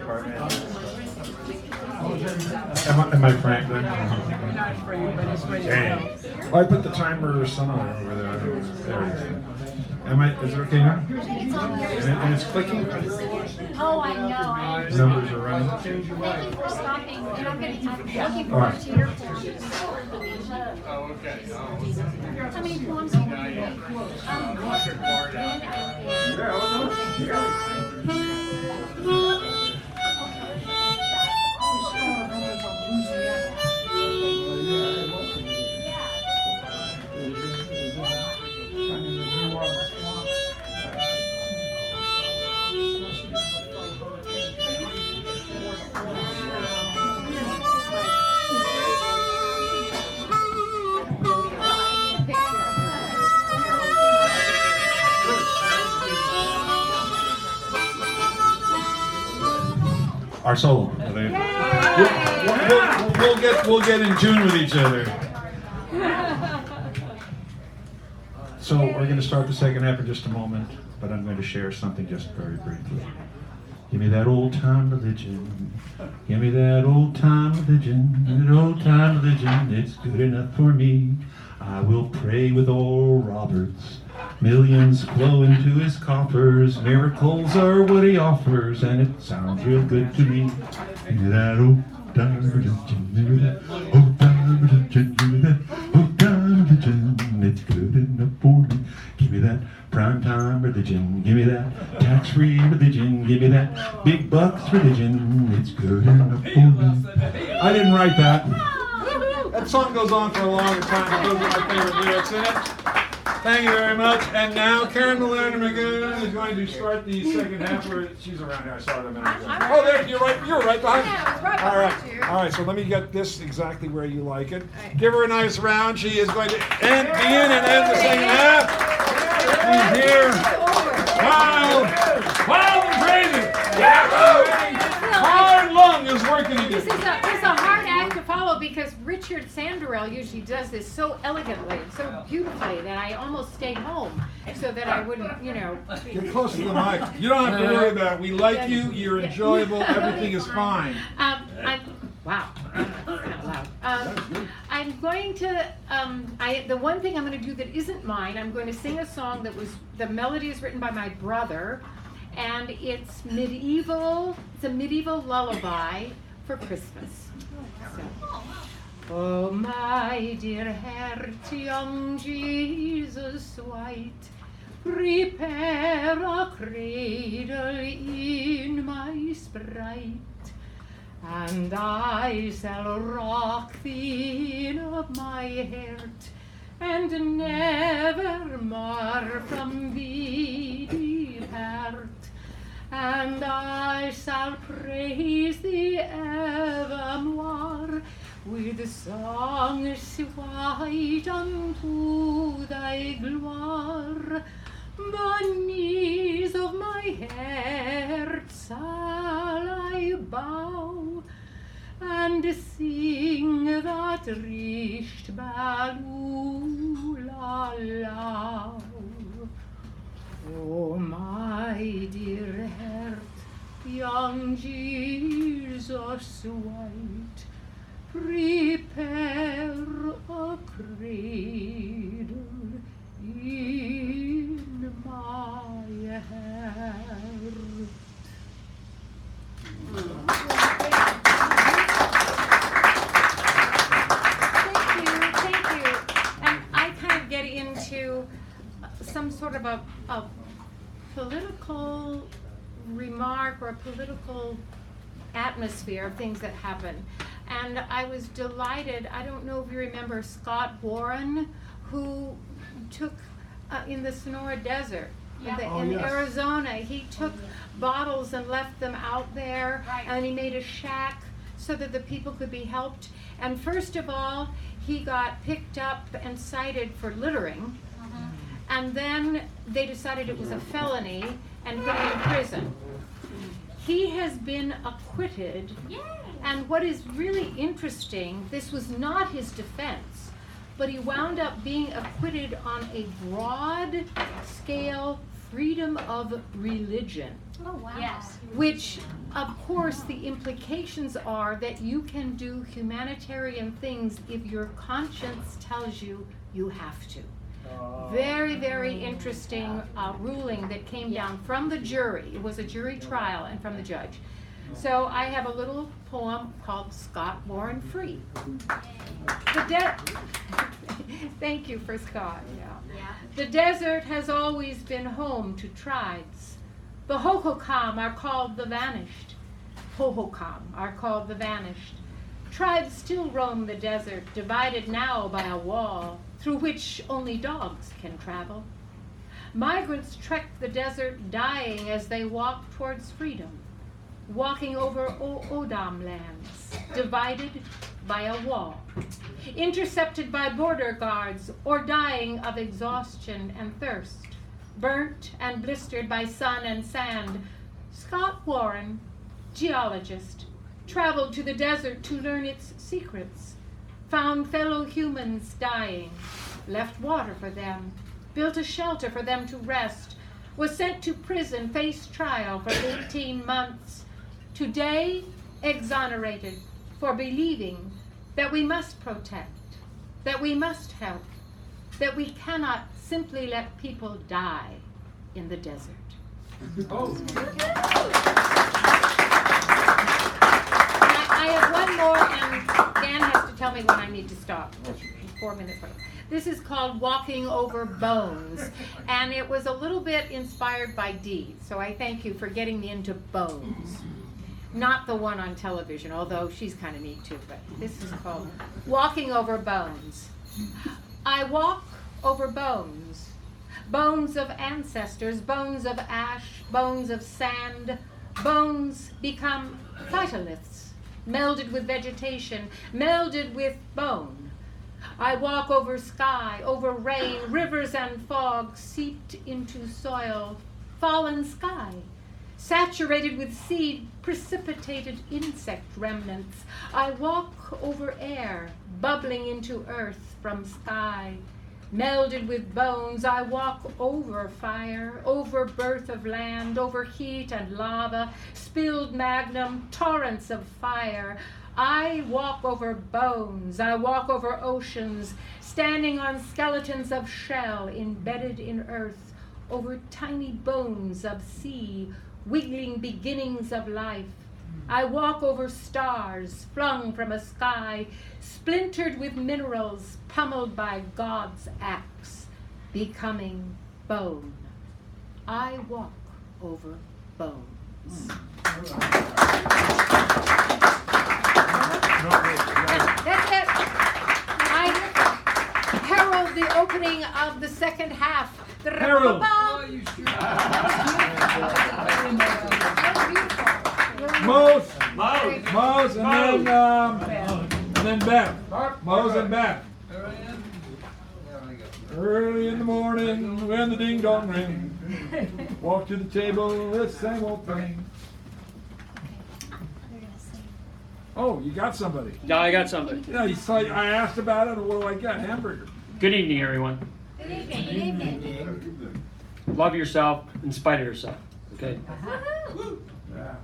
part. Am I Franklin? Dang. Oh, I put the timer somewhere over there. There it is. Is it okay now? And it's clicking? Oh, I know. Numbers are running. Thank you for stopping. And I'm looking forward to your poems. Oh, okay. How many poems are you going Our solo. We'll get in tune with each other. So we're going to start the second half in just a moment, but I'm going to share something just very briefly. Give me that old time religion. Give me that old time religion. That old time religion. It's good enough for me. I will pray with old Roberts. Millions flow into his coffers. Miracles are what he offers, and it sounds real good to me. Give me that old time religion. Give me that old time religion. Give me that old time religion. It's good enough for me. Give me that prime time religion. Give me that tax-free religion. Give me that big bucks religion. It's good enough for me. I didn't write that. That song goes on for a long time, but those are my favorite lyrics in it. Thank you very much. And now Karen Malone McGoon is going to start the second half. Where she's around here. I saw her a minute ago. Oh, there you're right. You're right behind me. Yeah, I was right All behind you. right. All right. So let me get this exactly where you like it. Give her a nice round. She is going to begin and end the second half. She's here. Wild and crazy. Yeah. Hard lung is working again. This is a hard act to follow because Richard Sanderell usually does this so elegantly and so beautifully that I almost stayed home so that I wouldn't, Get close to the mic. You don't have to worry about it. We like you. You're enjoyable. Everything is fine. Wow. I'm going to, the one thing I'm going to do that isn't mine, I'm going to sing a song that was, the melody is written by my brother, and it's a medieval lullaby for Christmas. So. Oh, my dear heart, young Jesus white, prepare a cradle in my sprite, and I shall rock thee in my heart, and never more from thee depart. And I shall praise thee evermore with songs white unto thy glory. The knees of my heart shall I bow, and sing that Richt Balula. Oh, my dear heart, young Jesus white, prepare a cradle in my heart. Thank you. And I kind of get into some sort of a political remark or a political atmosphere of things that happen. And I was delighted. I don't know if you remember Scott Warren, who took in the Sonora Desert in Arizona. He took bottles and left them out there, and he made a shack so that the people could be helped. And first of all, he got picked up and cited for littering. And then they decided it was a felony and put him in prison. He has been acquitted, and what is really interesting, this was not his defense, but he wound up being acquitted on a broad scale freedom of religion. Oh, wow. Yes. which of course the implications are that you can do humanitarian things if your conscience tells you you have to. Very, very interesting ruling that came down from the jury. It was a jury trial and from the judge. So I have a little poem called Scott Warren Free. Thank you for Scott. Yeah. The desert has always been home to tribes. The Hohokam are called the vanished. Hohokam are called the vanished. Tribes still roam the desert, divided now by a wall through which only dogs can travel. Migrants trek the desert, dying as they walk towards freedom, walking over Odam lands, divided by a wall, intercepted by border guards, or dying of exhaustion and thirst, burnt and blistered by sun and sand. Scott Warren, geologist, traveled to the desert to learn its secrets, found fellow humans dying, left water for them, built a shelter for them to rest, was sent to prison, faced trial for 18 months, today exonerated for believing that we must protect, that we must help, that we cannot simply let people die in the desert. I have one more, and Dan has to tell me when I need to stop. 4 minutes. This is called Walking Over Bones, and it was a little bit inspired by Dee, so I thank you for getting me into bones. Not the one on television, although she's kind of neat too, but this is called Walking Over Bones. I walk over bones, bones of ancestors, bones of ash, bones of sand. Bones become phytoliths, melded with vegetation, melded with bone. I walk over sky, over rain, rivers and fog seeped into soil, fallen sky, saturated with seed, precipitated insect remnants. I walk over air, bubbling into earth from sky, melded with bones. I walk over fire, over birth of land, over heat and lava, spilled magnum, torrents of fire. I walk over bones. I walk over oceans, standing on skeletons of shell embedded in earth, over tiny bones of sea, wiggling beginnings of life. I walk over stars flung from a sky, splintered with minerals, pummeled by God's axe, becoming bone. I walk over bones. That's it. I herald the opening of the second half. Herald. Mose, and then Beth. Mose and Beth. Early in the morning, when the ding dong ring, walk to the table, the same old thing. Oh, you got somebody. No, I got somebody. Yeah, you saw. I asked about it, and what do I got? Hamburger. Good evening, everyone. Good evening. Good evening. Love yourself in spite of yourself. Okay. Yeah.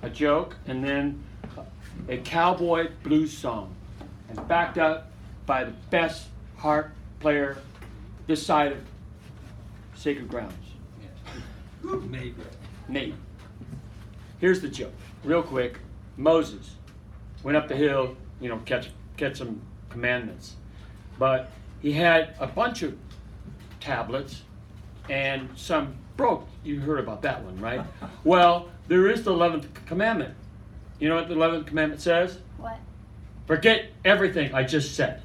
A joke, and then a cowboy blues song, and backed up by the best harp player this side of Sacred Grounds. Nate. Here's the joke, real quick. Moses went up the hill, catch some commandments, but he had a bunch of tablets, and some broke. You heard about that one, right? Well, there is the 11th commandment. You know what the 11th commandment says? What? Forget everything I just said.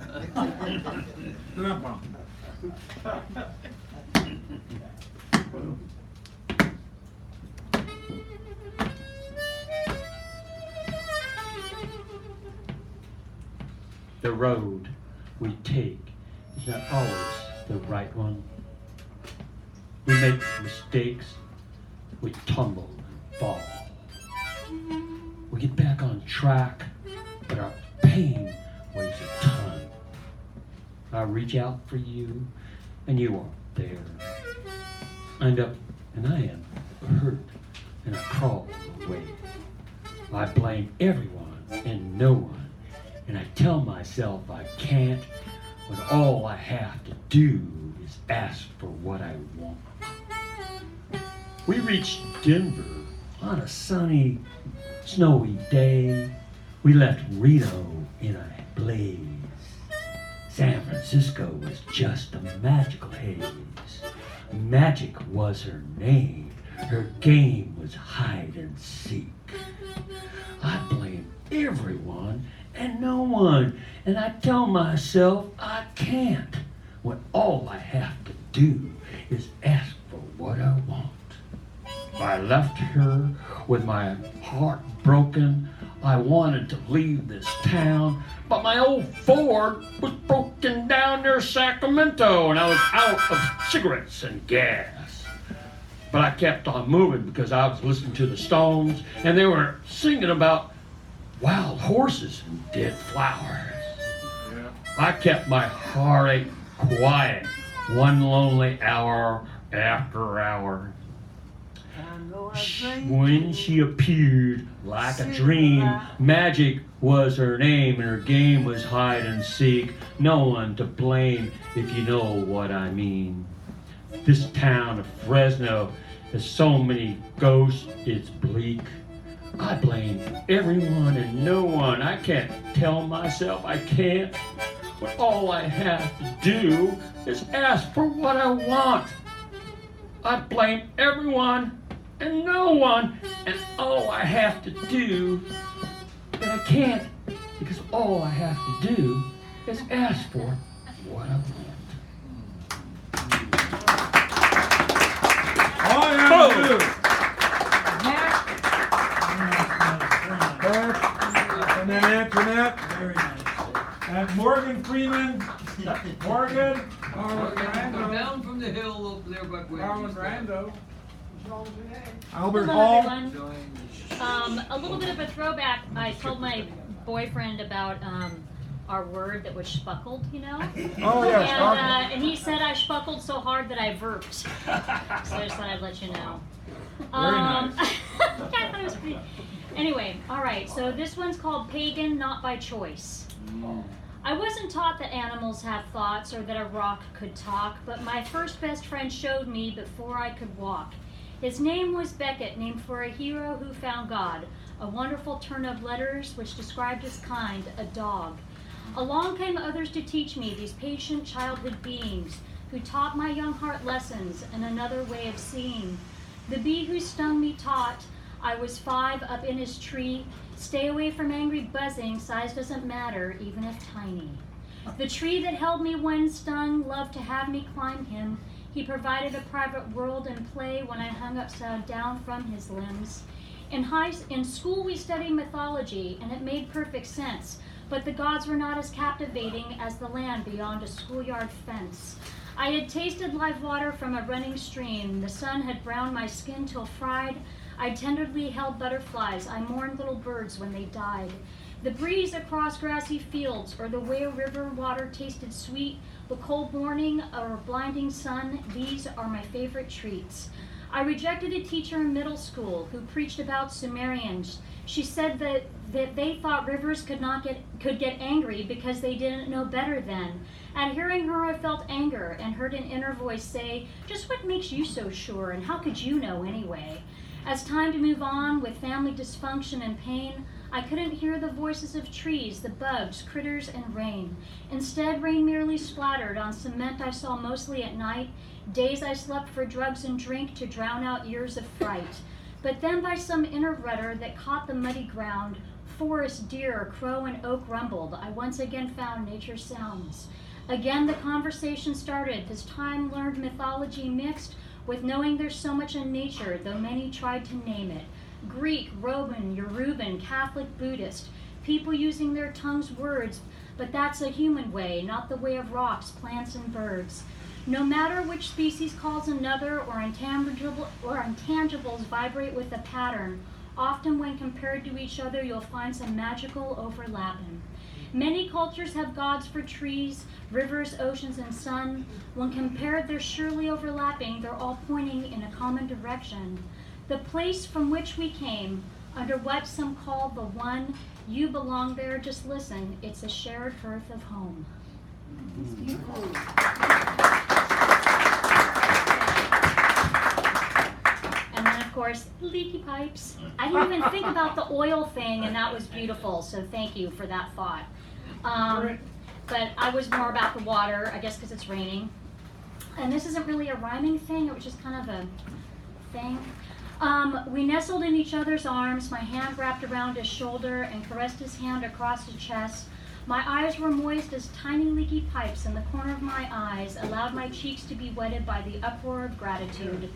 The road we take is not always the right one. We make mistakes, we tumble and fall. We get back on track, but our pain weighs a ton. I reach out for you, and you aren't there. And I am hurt and I crawl away. I blame everyone and no one, and I tell myself I can't, when all I have to do is ask for what I want. We reached Denver on a sunny, snowy day. We left Reno in a blaze. San Francisco was just a magical haze. Magic was her name. Her game was hide and seek. I blame everyone and no one, and I tell myself I can't, when all I have to do is ask for what I want. I left her with my heart broken. I wanted to leave this town, but my old Ford was broken down near Sacramento, and I was out of cigarettes and gas. But I kept on moving because I was listening to the Stones, and they were singing about wild horses and dead flowers. Yeah. I kept my heartache quiet, one lonely hour after hour. When she appeared like a dream, magic was her name, and her game was hide and seek. No one to blame if you know what I mean. This town of Fresno has so many ghosts, it's bleak. I blame everyone and no one. I can't tell myself I can't, when all I have to do is ask for what I want. I blame everyone and no one, and all I have to do, but I can't, because all I have to do is ask for what I want. All I have to do. And then after that, Very nice. and Morgan Freeman. Morgan. Down from the hill up there by Marlon Brando. Albert Hello, Hall. everyone. A little bit of a throwback. I told my boyfriend about our word that was spuckled, you know? Oh, yes. And he said I spuckled so hard that I burped. So I just thought I'd let you know. nice. I thought it was pretty. Anyway, all right. So this one's called Pagan, Not by Choice. I wasn't taught that animals have thoughts or that a rock could talk, but my first best friend showed me before I could walk. His name was Beckett, named for a hero who found God, a wonderful turn of letters which described his kind, a dog. Along came others to teach me, these patient childhood beings, who taught my young heart lessons and another way of seeing. The bee who stung me taught, I was 5 up in his tree, stay away from angry buzzing, size doesn't matter, even if tiny. The tree that held me when stung loved to have me climb him. He provided a private world and play when I hung upside down from his limbs. In school we studied mythology, and it made perfect sense, but the gods were not as captivating as the land beyond a schoolyard fence. I had tasted live water from a running stream. The sun had browned my skin till fried. I tenderly held butterflies. I mourned little birds when they died. The breeze across grassy fields, or the way a river water tasted sweet, the cold morning or blinding sun, these are my favorite treats. I rejected a teacher in middle school who preached about Sumerians. She said that they thought rivers could get angry because they didn't know better then. At hearing her, I felt anger and heard an inner voice say, "Just what makes you so sure, and how could you know anyway?" As time to move on with family dysfunction and pain, I couldn't hear the voices of trees, the bugs, critters, and rain. Instead, rain merely splattered on cement I saw mostly at night. Days I slept for drugs and drink to drown out years of fright. But then by some inner rudder that caught the muddy ground, forest, deer, crow, and oak rumbled. I once again found nature's sounds. Again the conversation started, this time learned mythology mixed with knowing there's so much in nature, though many tried to name it. Greek, Roman, Yoruban, Catholic, Buddhist, people using their tongues' words, but that's a human way, not the way of rocks, plants, and birds. No matter which species calls another, or intangibles vibrate with a pattern, often when compared to each other, you'll find some magical overlapping. Many cultures have gods for trees, rivers, oceans, and sun. When compared, they're surely overlapping. They're all pointing in a common direction. The place from which we came, under what some call the one, you belong there, just listen, it's a shared hearth of home. And then of course, Leaky Pipes. I didn't even think about the oil thing, and that was beautiful, so thank you for that thought. But I was more about the water, I guess because it's raining. And this isn't really a rhyming thing, it was just kind of a thing. We nestled in each other's arms, my hand wrapped around his shoulder and caressed his hand across his chest. My eyes were moist as tiny leaky pipes, and the corner of my eyes allowed my cheeks to be wetted by the uproar of gratitude.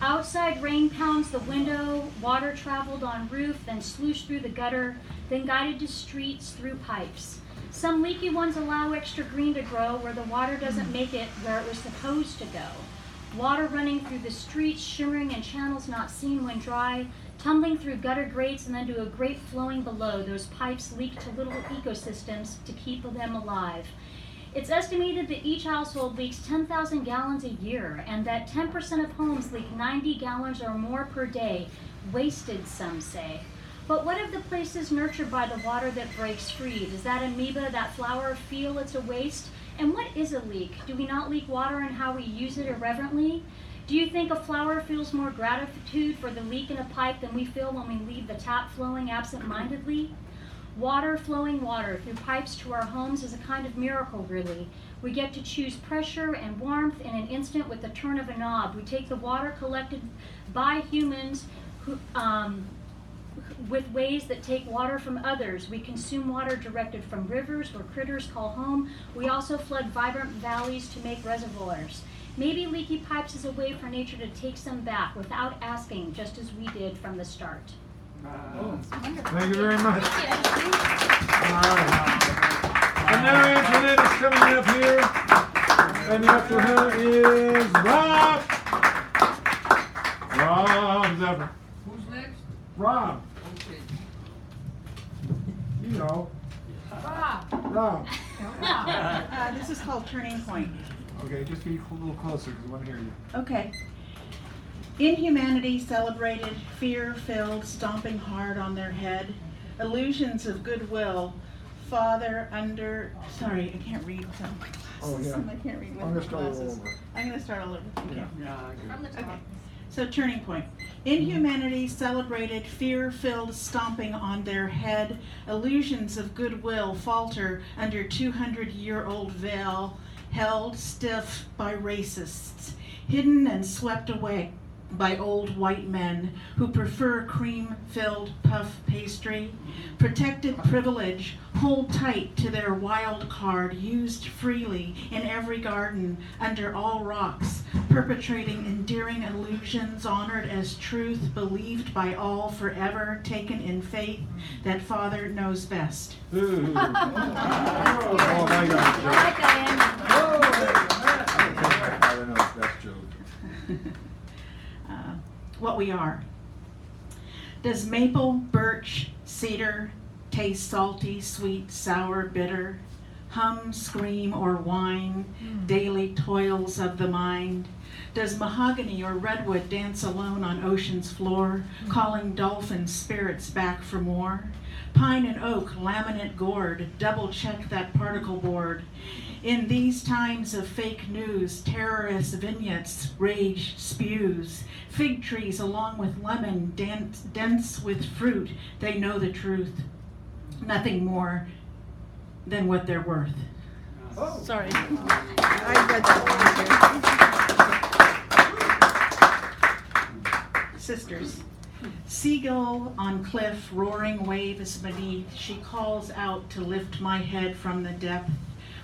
Outside, rain pounds the window, water traveled on roof, then sluiced through the gutter, then guided to streets through pipes. Some leaky ones allow extra green to grow where the water doesn't make it where it was supposed to go. Water running through the streets, shimmering in channels not seen when dry, tumbling through gutter grates and then to a grate flowing below. Those pipes leak to little ecosystems to keep them alive. It's estimated that each household leaks 10,000 gallons a year, and that 10% of homes leak 90 gallons or more per day. Wasted, some say. But what of the places nurtured by the water that breaks free? Does that amoeba, that flower, feel it's a waste? And what is a leak? Do we not leak water in how we use it irreverently? Do you think a flower feels more gratitude for the leak in a pipe than we feel when we leave the tap flowing absent-mindedly? Water flowing water through pipes to our homes is a kind of miracle, really. We get to choose pressure and warmth in an instant with the turn of a knob. We take the water collected by humans who, with ways that take water from others. We consume water directed from rivers where critters call home. We also flood vibrant valleys to make reservoirs. Maybe leaky pipes is a way for nature to take some back without asking, just as we did from the start. Thank you very much. All right. And now Antoinette is coming up here. And after her is Rob. Rob Zephyr. Who's next? Rob. Okay. You know. Rob. This is called Turning Point. Okay, just be a little closer because I want to hear you. Okay. Inhumanity celebrated, fear-filled, stomping hard on their head, illusions of goodwill, father under, sorry, I can't read without my glasses. Oh, yeah. I can't read I'm without going my to start all glasses. over. I'm going to start all over. Okay. Yeah. Okay. So Turning Point. Inhumanity celebrated, fear-filled stomping on their head, illusions of goodwill falter under 200-year-old veil, held stiff by racists, hidden and swept away by old white men who prefer cream-filled puff pastry. Protected privilege, hold tight to their wild card used freely in every garden, under all rocks, perpetrating endearing illusions honored as truth, believed by all forever, taken in faith that Father knows best. Ooh. Oh, my I God. like that. I don't know if that's joke. What we are. Does maple, birch, cedar taste salty, sweet, sour, bitter? Hum, scream, or whine, daily toils of the mind? Does mahogany or redwood dance alone on ocean's floor, calling dolphin spirits back for more? Pine and oak, laminate gourd, double-check that particle board. In these times of fake news, terrorist vignettes, rage spews. Fig trees along with lemon, dense with fruit, they know the truth. Nothing more than what they're worth. Oh. Sorry. I read that one too. Sisters. Seagull on cliff, roaring waves beneath, she calls out to lift my head from the depth.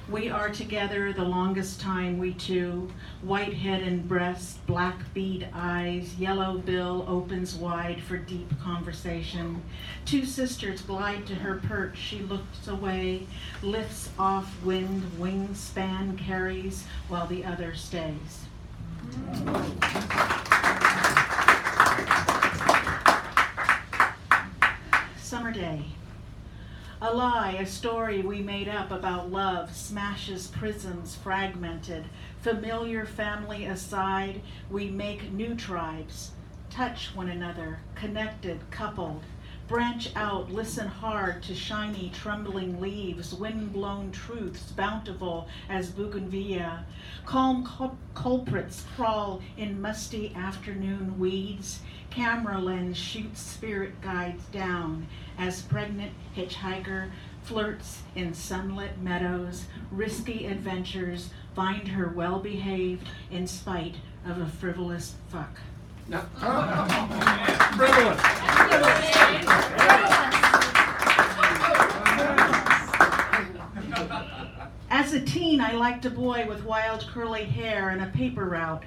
We are together the longest time, we two. White head and breast, black bead eyes, yellow bill opens wide for deep conversation. Two sisters glide to her perch, she looks away, lifts off wind, wingspan carries, while the other stays. Summer day. A lie, a story we made up about love, smashes prisons fragmented. Familiar family aside, we make new tribes. touch one another, connected, coupled. Branch out, listen hard to shiny, trembling leaves, wind-blown truths, bountiful as bougainvillea. Calm culprits crawl in musty afternoon weeds. Camera lens shoots spirit guides down as pregnant hitchhiker flirts in sunlit meadows. Risky adventures find her well-behaved in spite of a frivolous fuck. Frivolous. As a teen, I liked a boy with wild curly hair and a paper route.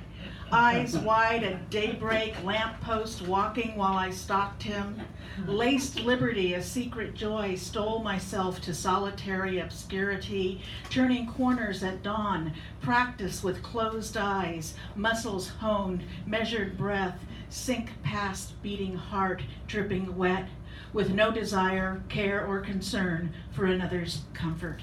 Eyes wide at daybreak, lamppost walking while I stalked him. Laced liberty, a secret joy, stole myself to solitary obscurity. Turning corners at dawn, practice with closed eyes, muscles honed, measured breath, sink past beating heart, dripping wet, with no desire, care, or concern for another's comfort.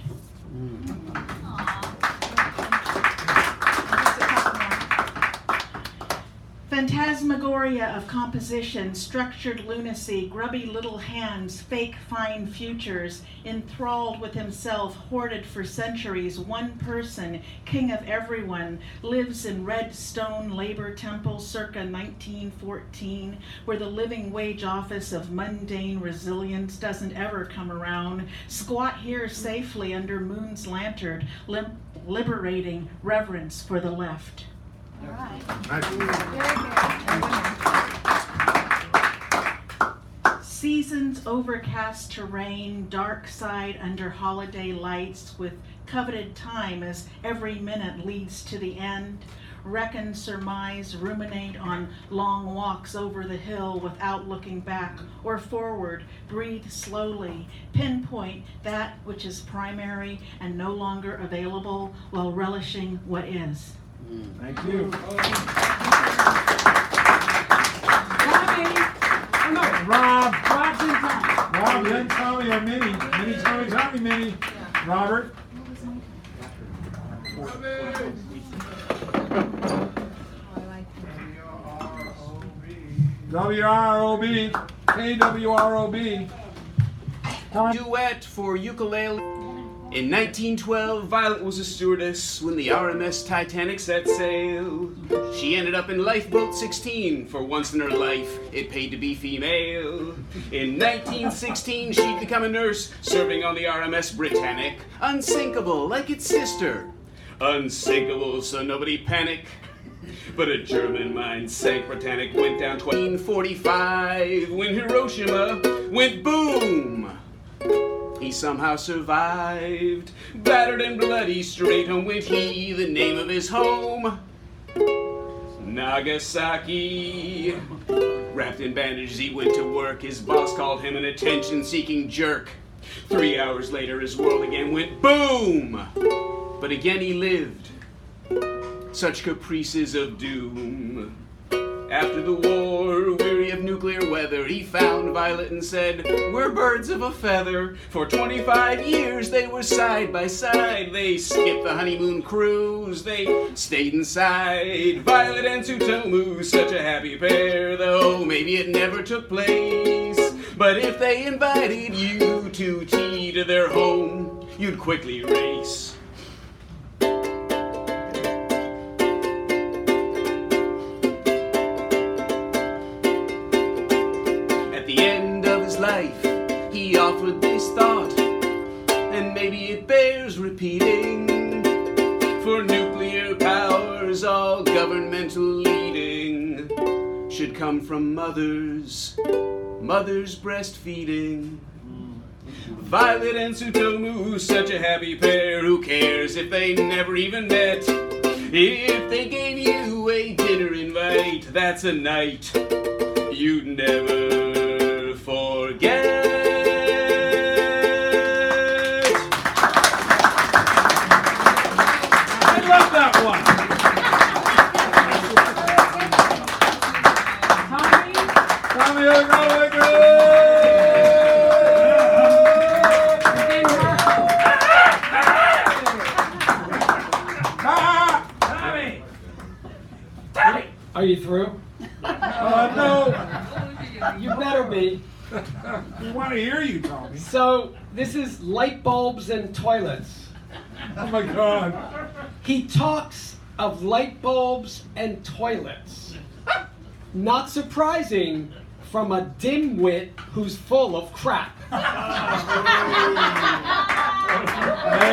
Phantasmagoria of composition, structured lunacy, grubby little hands, fake fine futures, enthralled with himself, hoarded for centuries, one person, king of everyone, lives in red stone labor temple circa 1914, where the living wage office of mundane resilience doesn't ever come around. Squat here safely under moon's lantern, liberating reverence for the left. All right. Very good. Seasons overcast terrain, dark side under holiday lights, with coveted time as every minute leads to the end. Reckon, surmise, ruminate on long walks over the hill without looking back or forward. Breathe slowly. Pinpoint that which is primary and no longer available while relishing what is. Thank you. Rob's in time. Rob, you didn't tell me or Minnie. Minnie told me, tell me, Minnie. Robert. WROB. KWROB. Duet for ukulele. In 1912, Violet was a stewardess when the RMS Titanic set sail. She ended up in lifeboat 16. For once in her life, it paid to be female. In 1916, she'd become a nurse, serving on the RMS Britannic. Unsinkable, like its sister. Unsinkable, so nobody panic. But a German mine sank Britannic, went down 1945 when Hiroshima went boom. He somehow survived, battered and bloody, straight home went he, the name of his home, Nagasaki. Wrapped in bandages he went to work, his boss called him an attention-seeking jerk. 3 hours later his world again went boom, but again he lived, such caprices of doom. After the war, weary of nuclear weather, he found Violet and said, "We're birds of a feather." For 25 years they were side by side. They skipped the honeymoon cruise, they stayed inside. Violet and Tsutomu, such a happy pair, though maybe it never took place. But if they invited you to tea to their home, you'd quickly race. He offered this thought, and maybe it bears repeating. For nuclear powers, all governmental leading should come from mothers breastfeeding. Violet and Tsutomu, such a happy pair. Who cares if they never even met? If they gave you a dinner invite, that's a night you'd never forget. That one. Tommy Tommy! Are you through? No, want to hear you, Tommy. So this is light bulbs and toilets. Oh my God. He talks of light bulbs and toilets. Not surprising from a dimwit who's full of crap. Hey,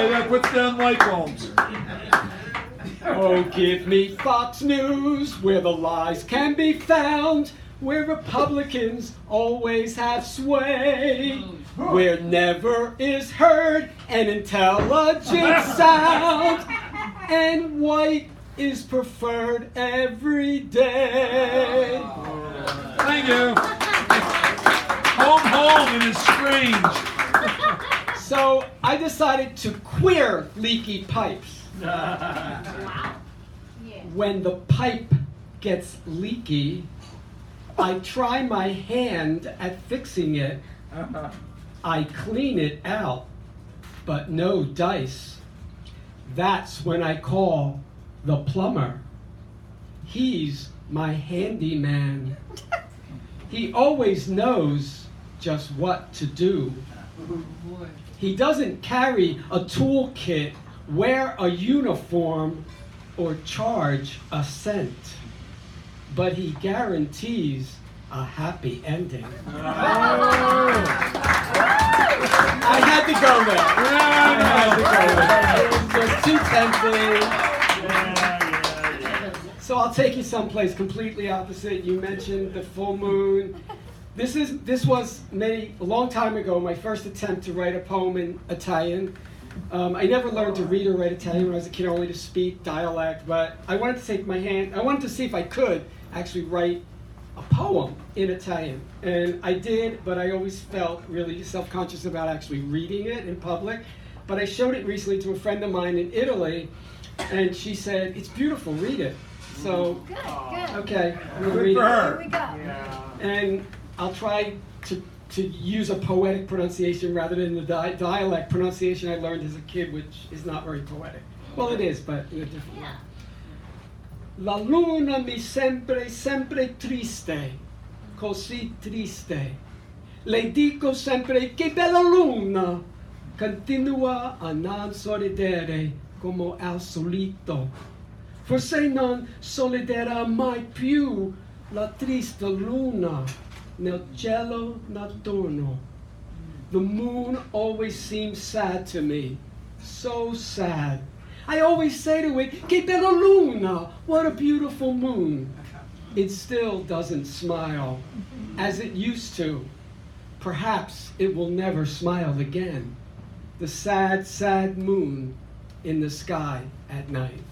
that puts down light bulbs. Oh, give me Fox News, where the lies can be found, where Republicans always have sway, where never is heard an intelligent sound, and white is preferred every day. Thank you. Home, and it's strange. So I decided to queer Leaky Pipes. When the pipe gets leaky, I try my hand at fixing it. I clean it out, but no dice. That's when I call the plumber. He's my handyman. He always knows just what to do. He doesn't carry a toolkit, wear a uniform, or charge a cent. But he guarantees a happy ending. I had to go there. It was too tempting. So I'll take you someplace completely opposite. You mentioned the full moon. This was a long time ago, my first attempt to write a poem in Italian. I never learned to read or write Italian when I was a kid, only to speak dialect, but I wanted to take my hand, I wanted to see if I could actually write a poem in Italian. And I did, but I always felt really self-conscious about actually reading it in public. But I showed it recently to a friend of mine in Italy, and she said, "It's beautiful, read it." So, Good, good. okay, I'm gonna Good read for it. her. Here we go. And I'll try to use a poetic pronunciation rather than the dialect pronunciation I learned as a kid, which is not very poetic. Well, it is, but in a different way. La luna mi sempre, sempre triste, così triste. Le dico sempre che bella luna, continua a non sorridere come al solito. Forse non sorriderà mai più la triste luna nel cielo notturno. The moon always seems sad to me, so sad. I always say to it, che bella luna, what a beautiful moon. It still doesn't smile as it used to. Perhaps it will never smile again. The sad, sad moon in the sky at night.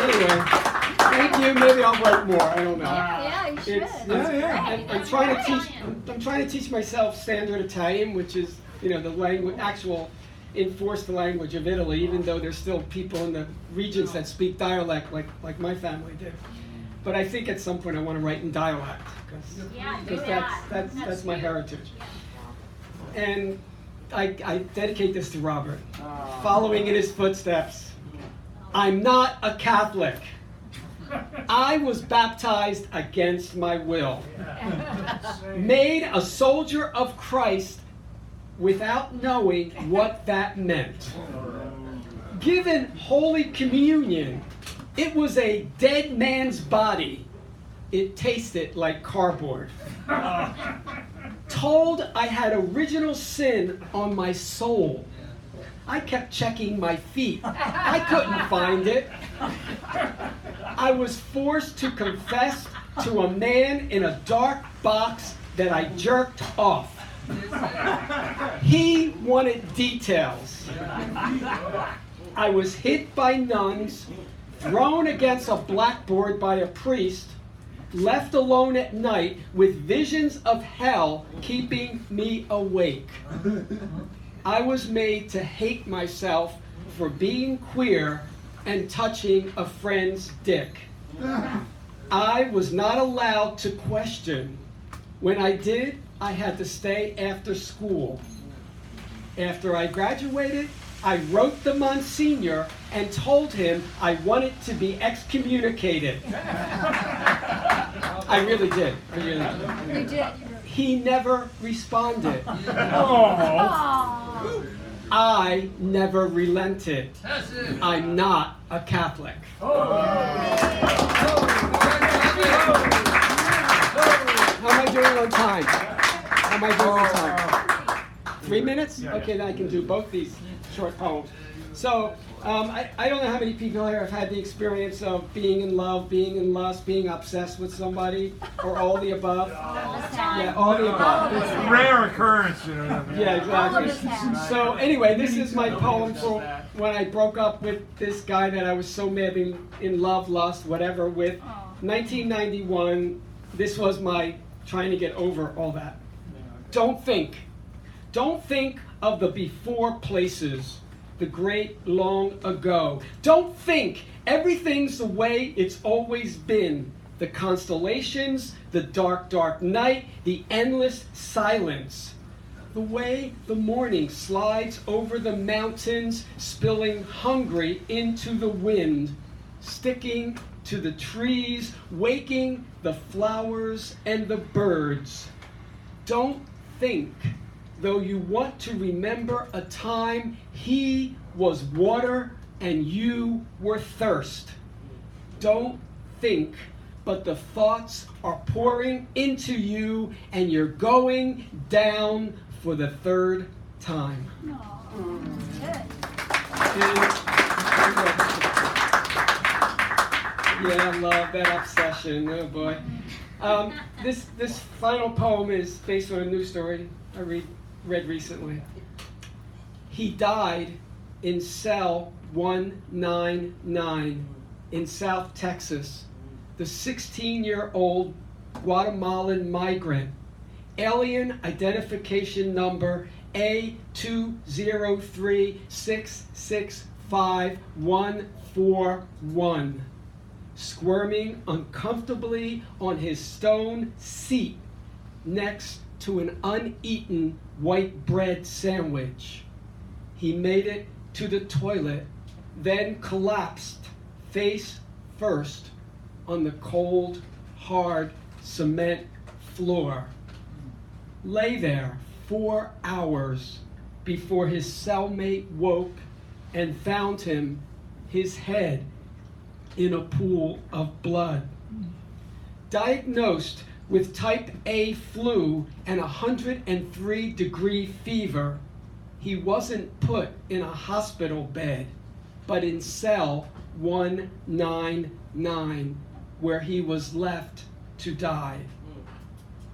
Anyway, thank you. Maybe I'll write more. I don't know. Yeah, you should. I'm trying to teach myself standard Italian, which is, the language, actual enforced language of Italy, even though there's still people in the regions that speak dialect like my family did. But I think at some point I want to write in dialect because that's my heritage. And I dedicate this to Robert, following in his footsteps. I'm not a Catholic. I was baptized against my will. Made a soldier of Christ without knowing what that meant. Given Holy Communion, it was a dead man's body. It tasted like cardboard. Told I had original sin on my soul. I kept checking my feet. I couldn't find it. I was forced to confess to a man in a dark box that I jerked off. He wanted details. I was hit by nuns, thrown against a blackboard by a priest, left alone at night with visions of hell keeping me awake. I was made to hate myself for being queer and touching a friend's dick. I was not allowed to question. When I did, I had to stay after school. After I graduated, I wrote the Monsignor and told him I wanted to be excommunicated. I really did. I really did. You did. He never responded. Oh. I never relented. That's it. I'm not a Catholic. How am I doing on time? How am I doing on time? 3 minutes? Okay, then I can do both these short poems. So, I don't know how many people here have had the experience of being in love, being in lust, being obsessed with somebody, or all the above. Yeah, all the above. Rare occurrence, you know. Yeah, exactly. So anyway, this is my poem for when I broke up with this guy that I was so madly in love, lust, whatever with. 1991, this was my trying to get over all that. Don't think of the before places, the great long ago. Don't think everything's the way it's always been. The constellations, the dark, dark night, the endless silence. The way the morning slides over the mountains, spilling hungry into the wind, sticking to the trees, waking the flowers and the birds. Don't think, though you want to remember a time he was water and you were thirst. Don't think, but the thoughts are pouring into you and you're going down for the third time. Yeah, I love that obsession. Oh boy. This final poem is based on a news story I read recently. He died in cell 199 in South Texas. The 16-year-old Guatemalan migrant, alien identification number A203665141, squirming uncomfortably on his stone seat next to an uneaten white bread sandwich. He made it to the toilet, then collapsed face first on the cold, hard cement floor. Lay there 4 hours before his cellmate woke and found him, his head in a pool of blood. Diagnosed with type A flu and 103-degree fever, he wasn't put in a hospital bed, but in cell 199, where he was left to die.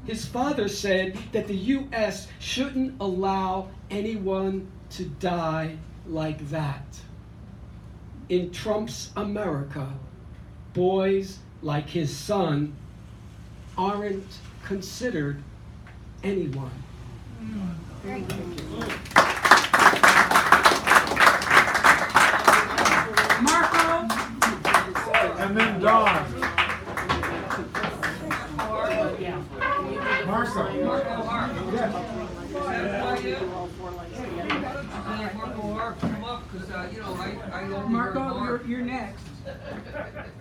His father said that the U.S. shouldn't allow anyone to die like that. In Trump's America, boys like his son aren't considered anyone. Very good. Marco! And then Don. Marco. Marco Hart. Yeah. Marco Hart, come up, because, I only Marco, heard Mark. you're next.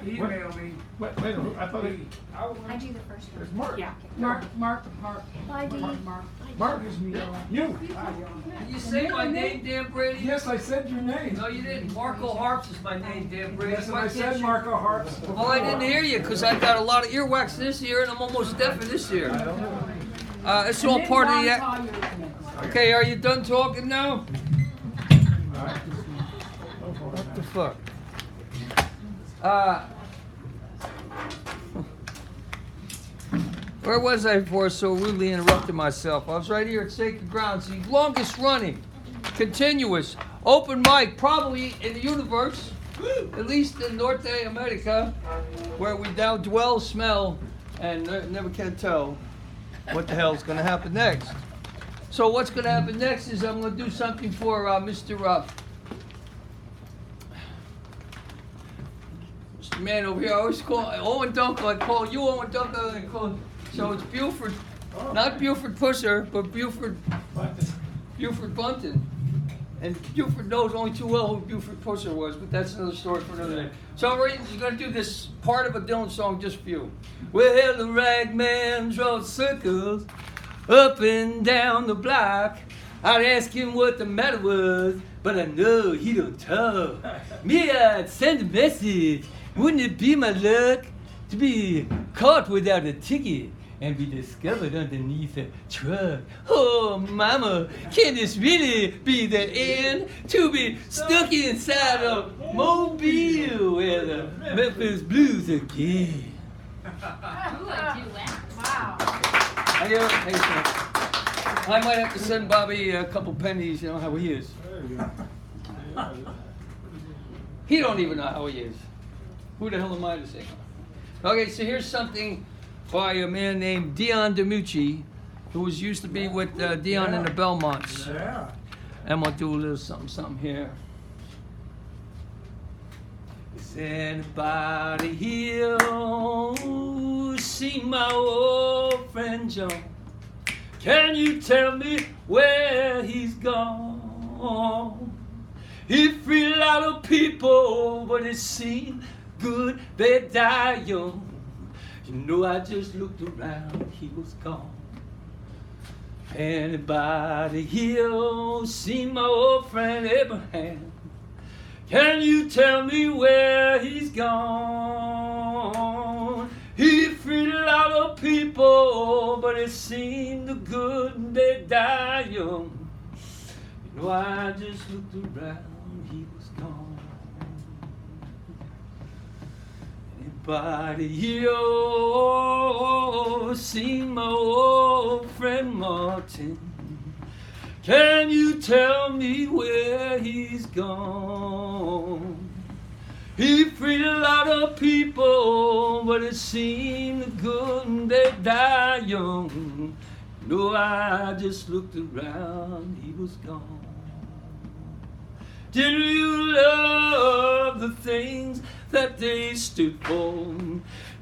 Email me. Wait, I thought he... I do the first one. It's Mark. Yeah. Mark. Bye, Dee. Mark is me. You. Did you say my name, Dan Brady? Yes, I said your name. No, you didn't. Marco Harps is my name, Dan Brady. Yes, and Why I can't said you- Marco Harps. Well, I didn't hear you because I got a lot of earwax this year and I'm almost deaf in this year. It's all part of the. Okay, are you done talking now? What the fuck? Where was I before I so rudely interrupted myself? I was right here at Sacred Grounds, the longest running, continuous, open mic, probably in the universe, at least in North America, where we now dwell, smell, and never can tell what the hell is going to happen next. So what's going to happen next is I'm going to do something for Mr. Man over here. I always call Owen Dunkel. I call you Owen Dunkel. I call so it's Buford, not Buford Pusser, but Buford Bunton. And Buford knows only too well who Buford Pusser was, but that's another story for another day. So I'm going to do this part of a Dylan song just for you. Well, the rag man draws circles up and down the block. I'd ask him what the matter was, but I know he don't talk. Me, I'd send a message. Wouldn't it be my luck to be caught without a ticket and be discovered underneath a truck? Oh, mama, can this really be the end? To be stuck inside a mobile where the Memphis Blues again. Wow. Thank you. Thank you, sir. I might have to send Bobby a couple pennies, you know how he is. He don't even know how he is. Who the hell am I to say? Okay, so here's something by a man named Dion DiMucci, who was used to be with Dion and the Belmonts. Yeah. I'm gonna do a little something here. Is anybody here seen my old friend John? Can you tell me where he's gone? He freed a lot of people, but it seemed good they die young. You know, I just looked around, he was gone. Anybody here seen my old friend Abraham? Can you tell me where he's gone? He freed a lot of people, but it seemed good they die young. You know, I just looked around, he was gone. Anybody here seen my old friend Martin? Can you tell me where he's gone? He freed a lot of people, but it seemed good and they die young. No, I just looked around, he was gone. Did you love the things that they stood for?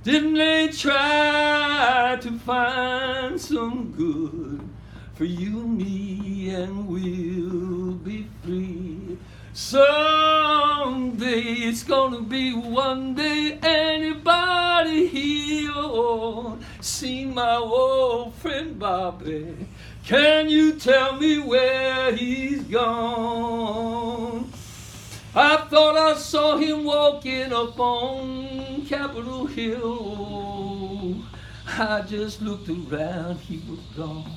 Didn't they try to find some good for you and me, and we'll be free? Someday it's gonna be one day. Anybody here seen my old friend Bobby? Can you tell me where he's gone? I thought I saw him walking up on Capitol Hill. I just looked around, he was gone.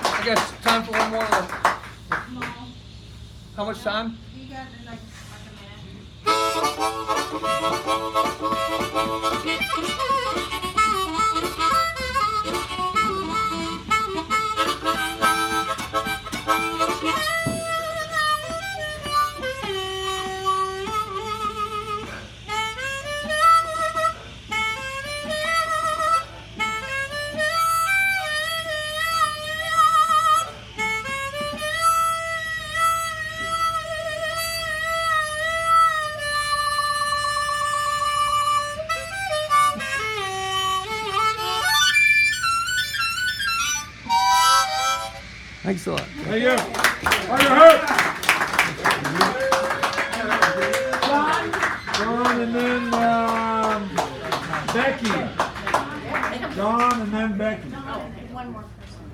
I guess time for one more. How much time? You got like a Thanks a lot. Thank you. On your hurt. John and then Becky. John and then Becky. one more person.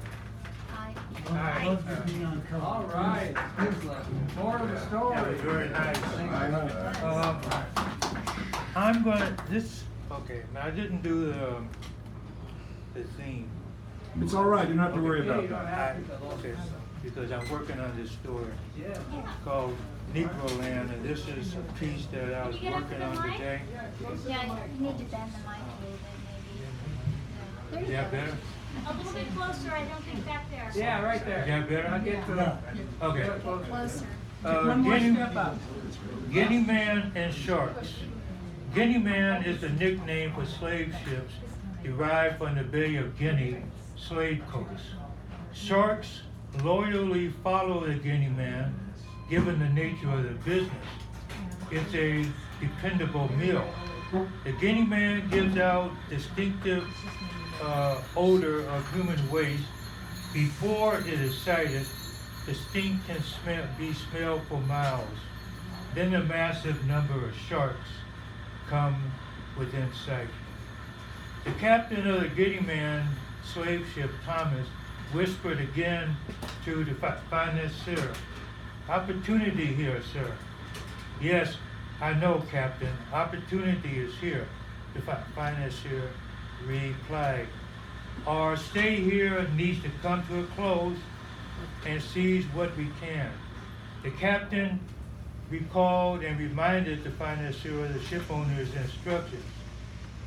All right. More of the story. Very nice. I'm gonna okay. Now I didn't do the theme. It's all right. You don't have to worry about that. Okay, because I'm working on this story called Negro Land, and this is a piece that I was working on today. Yeah, you need to bend the mic a little bit, maybe. Is that better? A little bit closer, I don't think back there. Yeah, right Is there. that better? I'll get to that. Okay. Closer. One more step up. Guinea Man and Sharks. Guinea Man is the nickname for slave ships derived from the Bay of Guinea slave coast. Sharks loyally follow the Guinea Man, given the nature of the business. It's a dependable meal. The Guinea Man gives out distinctive odor of human waste. Before it is sighted, the stink can be smelled for miles. Then a massive number of sharks come within sight. The captain of the Guinea Man slave ship, Thomas, whispered again to the financier, "Opportunity here, sir." "Yes, I know, Captain. Opportunity is here," the financier replied. "Our stay here needs to come to a close and seize what we can." The captain recalled and reminded the financier of the ship owner's instructions.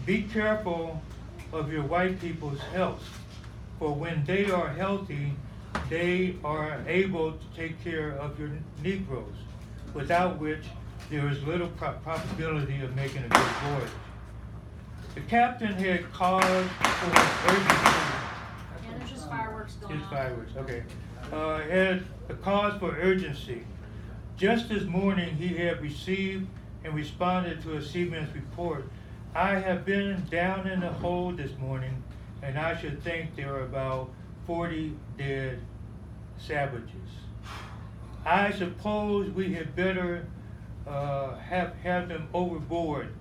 "Be careful of your white people's health, for when they are healthy, they are able to take care of your Negroes, without which there is little probability of making a good voyage." The captain had cause for urgency. Yeah, there's just fireworks going It's on. fireworks, okay. Had a cause for urgency. Just this morning, he had received and responded to a seaman's report. "I have been down in the hold this morning, and I should think there are about 40 dead savages. I suppose we had better have them overboard,"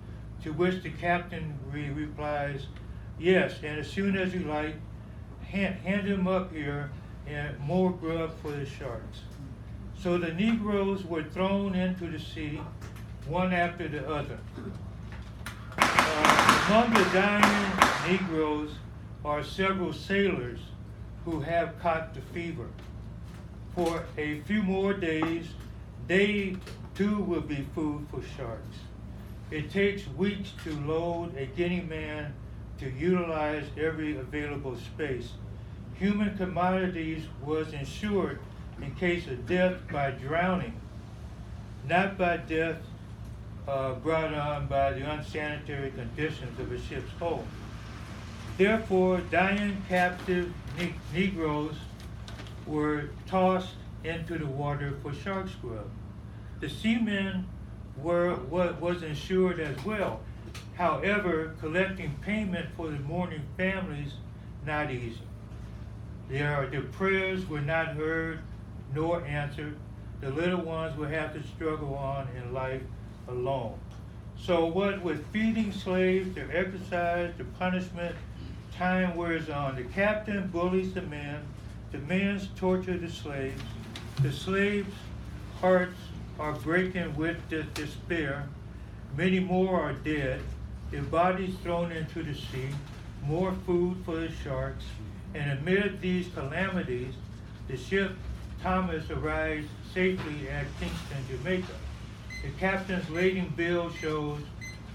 to which the captain replies, "Yes, and as soon as you like, hand them up here and more grub for the sharks." So the Negroes were thrown into the sea, one after the other. Among the dying Negroes are several sailors who have caught the fever. For a few more days, they too will be food for sharks. It takes weeks to load a Guinea Man to utilize every available space. Human commodities was insured in case of death by drowning, not by death brought on by the unsanitary conditions of a ship's hold. Therefore, dying captive Negroes were tossed into the water for shark scrub. The seamen was insured as well. However, collecting payment for the mourning families, not easy. Their prayers were not heard nor answered. The little ones will have to struggle on in life alone. So what with feeding slaves, their exercise, the punishment, time wears on. The captain bullies the men's torture the slaves hearts are breaking with despair. Many more are dead, their bodies thrown into the sea, more food for the sharks. And amid these calamities, the ship Thomas arrived safely at Kingston, Jamaica. The captain's lading bill shows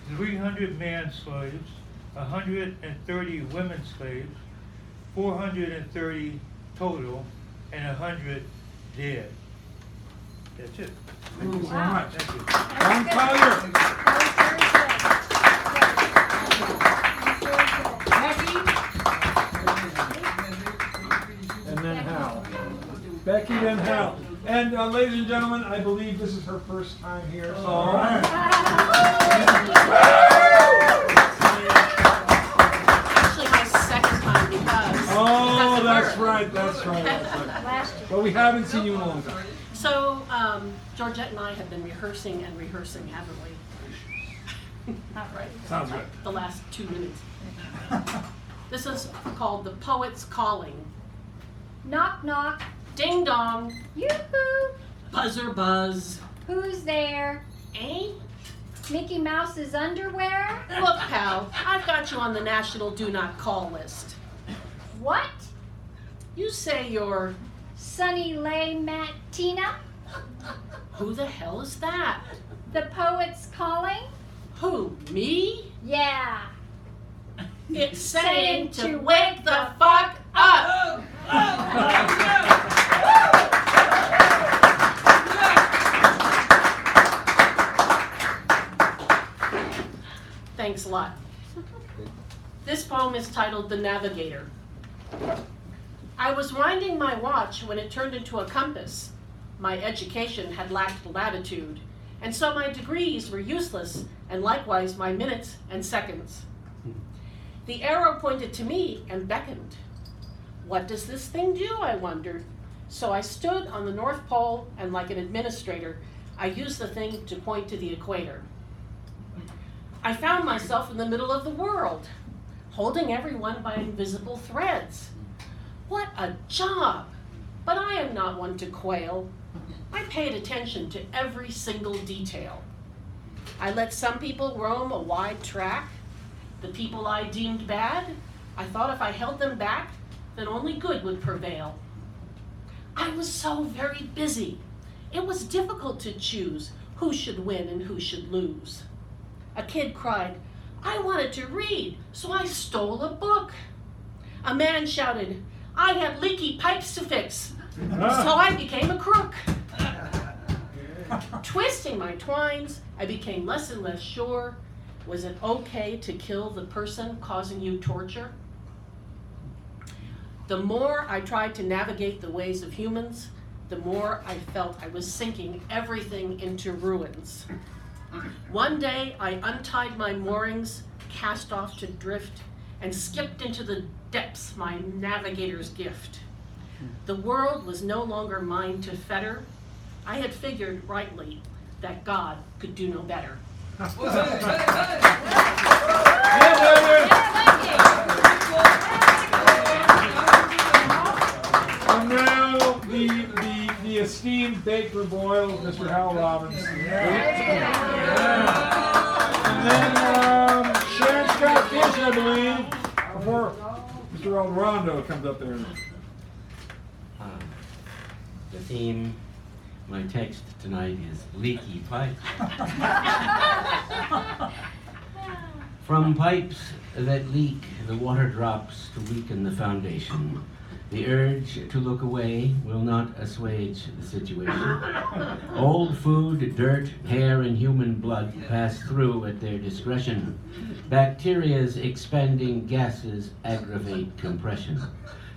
300 man slaves, 130 women slaves, 430 total, and 100 dead. That's it. Thank you so Wow. much. Thank you. Ron Collier. And then Hal. Becky, then Hal. And ladies and gentlemen, I believe this is her first time here. So. Actually, my second time because. Oh, that's of right, that's right, that's right. But we haven't seen you in a long time. So, Georgette and I have been rehearsing, haven't we? Not right. Sounds good. The last 2 minutes. This is called The Poet's Calling. Knock, knock. Ding dong. Yoo-hoo. Buzzer buzz. Who's there? Eh? Mickey Mouse's underwear? Look, pal, I've got you on the National Do Not Call list. What? You say you're... Sunny Lay Matina? Who the hell is that? The Poet's Calling? Who, me? Yeah. It's saying to wake the fuck up! Thanks a lot. This poem is titled The Navigator. I was winding my watch when it turned into a compass. My education had lacked latitude. And so my degrees were useless, and likewise my minutes and seconds. The arrow pointed to me and beckoned. What does this thing do, I wondered. So I stood on the North Pole, and like an administrator, I used the thing to point to the equator. I found myself in the middle of the world, holding everyone by invisible threads. What a job! But I am not one to quail. I paid attention to every single detail. I let some people roam a wide track. The people I deemed bad, I thought if I held them back, then only good would prevail. I was so very busy. It was difficult to choose who should win and who should lose. A kid cried, I wanted to read, so I stole a book. A man shouted, I had leaky pipes to fix, so I became a crook. Twisting my twines, I became less and less sure. Was it okay to kill the person causing you torture? The more I tried to navigate the ways of humans, the more I felt I was sinking everything into ruins. One day I untied my moorings, cast off to drift, and skipped into the depths, my navigator's gift. The world was no longer mine to fetter. I had figured rightly that God could do no better. And now the esteemed Baker Boyle, Mr. Hal Robbins. And then Sharon Scott Fish, I believe, before Mr. Eldorado comes up there. The theme, my text tonight is Leaky Pipes. From pipes that leak, the water drops to weaken the foundation. The urge to look away will not assuage the situation. Old food, dirt, hair, and human blood pass through at their discretion. Bacteria's expanding gases aggravate compression.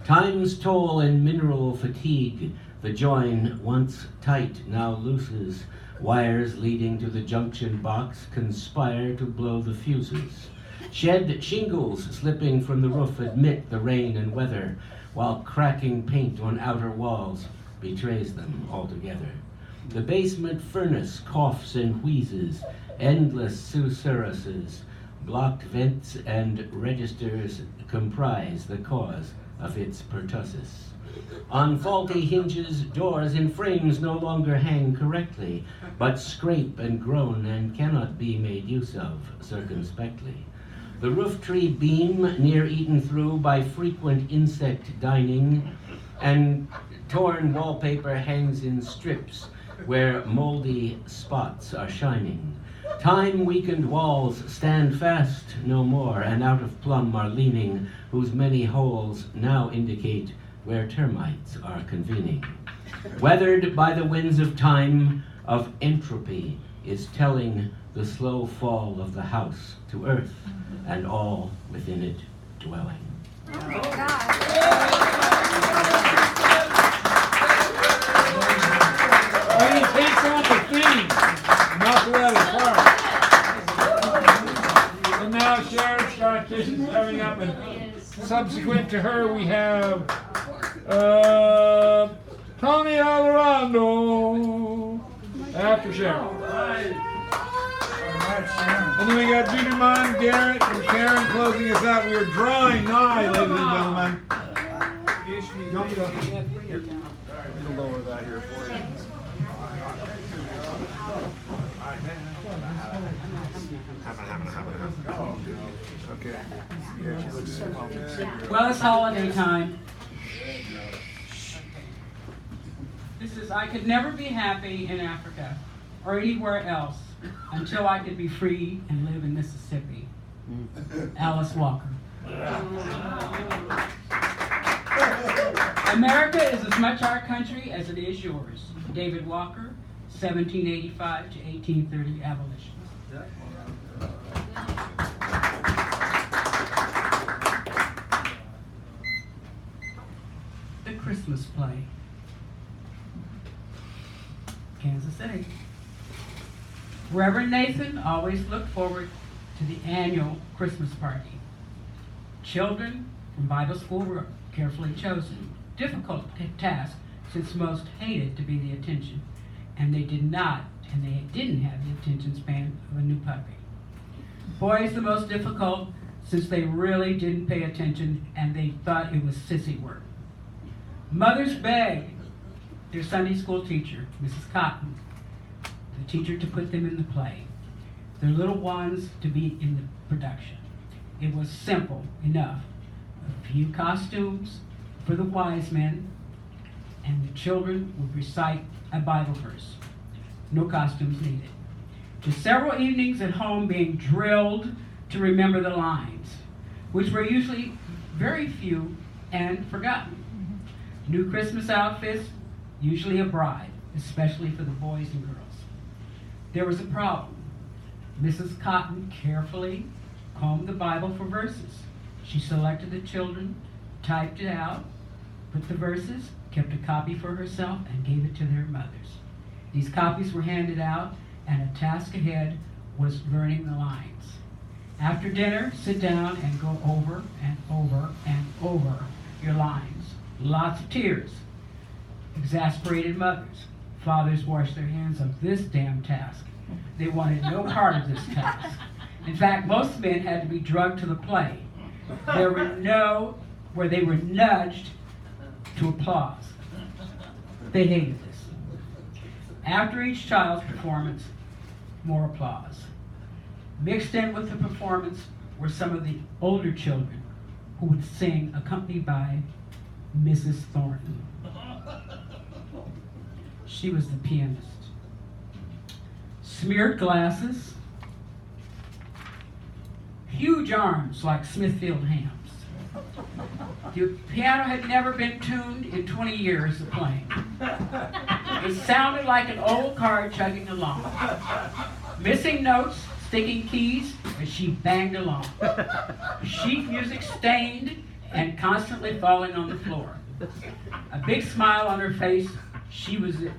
Time's toll and mineral fatigue, the join once tight now looses. Wires leading to the junction box conspire to blow the fuses. Shed shingles slipping from the roof admit the rain and weather, while cracking paint on outer walls betrays them altogether. The basement furnace coughs and wheezes, endless susurruses, blocked vents and registers comprise the cause of its pertussis. On faulty hinges, doors and frames no longer hang correctly, but scrape and groan and cannot be made use of circumspectly. The roof tree beam near eaten through by frequent insect dining, and torn wallpaper hangs in strips where moldy spots are shining. Time-weakened walls stand fast no more, and out of plumb are leaning, whose many holes now indicate where termites are convening. Weathered by the winds of time, of entropy is telling the slow fall of the house to earth, and all within it dwelling. And he takes on the theme, not let it far. And now Sharon Scott Fish is coming up, and subsequent to her we have Tommy Alorando after Sharon. And then we got Guinea Man, Garrett, and Karen closing us out. We are drawing nigh, ladies and gentlemen. You want me to lower that here for you? Okay. Well, it's holiday time. I could never be happy in Africa or anywhere else until I could be free and live in Mississippi. Alice Walker. America is as much our country as it is yours. David Walker, 1785 to 1830 abolition. The Christmas play. Kansas City. Reverend Nathan always looked forward to the annual Christmas party. Children from Bible school were carefully chosen. Difficult task, since most hated to be the attention, and they didn't have the attention span of a new puppy. Boys the most difficult, since they really didn't pay attention and they thought it was sissy work. Mothers begged their Sunday school teacher, Mrs. Cotton, the teacher, to put them in the play, their little ones to be in the production. It was simple enough. A few costumes for the wise men, and the children would recite a Bible verse. No costumes needed. Just several evenings at home being drilled to remember the lines, which were usually very few and forgotten. New Christmas outfits, usually a bride, especially for the boys and girls. There was a problem. Mrs. Cotton carefully combed the Bible for verses. She selected the children, typed it out, put the verses, kept a copy for herself, and gave it to their mothers. These copies were handed out, and a task ahead was learning the lines. After dinner, sit down and go over and over and over your lines. Lots of tears. Exasperated mothers. Fathers washed their hands of this damn task. They wanted no part of this task. In fact, most men had to be drugged to the play. There were where they were nudged to applause. They hated this. After each child's performance, more applause. Mixed in with the performance were some of the older children who would sing, accompanied by Mrs. Thornton. She was the pianist. Smeared glasses, huge arms like Smithfield hams. The piano had never been tuned in 20 years of playing. It sounded like an old car chugging along. Missing notes, sticking keys, as she banged along. Sheet music stained and constantly falling on the floor. A big smile on her face.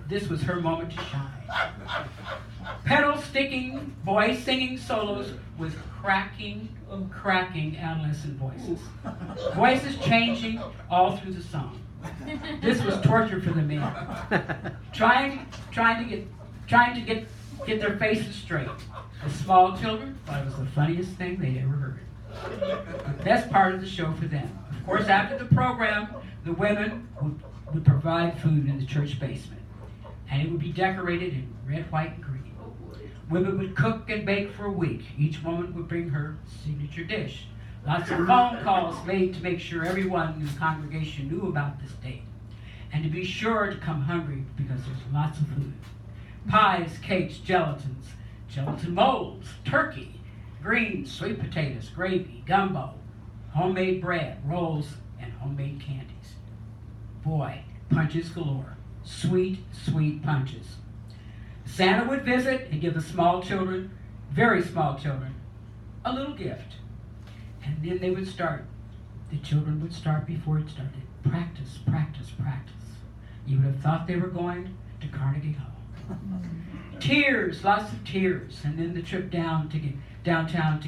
This was her moment to shine. Pedal sticking, voice singing solos with cracking adolescent voices. Voices changing all through the song. This was torture for the men. Trying to get their faces straight. The small children thought it was the funniest thing they'd ever heard. The best part of the show for them. Of course, after the program, the women would provide food in the church basement, and it would be decorated in red, white, and green. Women would cook and bake for a week. Each woman would bring her signature dish. Lots of phone calls made to make sure everyone in the congregation knew about this date, and to be sure to come hungry because there's lots of food. Pies, cakes, gelatin molds, turkey, greens, sweet potatoes, gravy, gumbo, homemade bread, rolls, and homemade candies. Boy, punches galore. Sweet, sweet punches. Santa would visit and give the small children, very small children, a little gift. And then they would start. The children would start before it started. Practice, practice, practice. You would have thought they were going to Carnegie Hall. Tears, lots of tears. And then the trip downtown to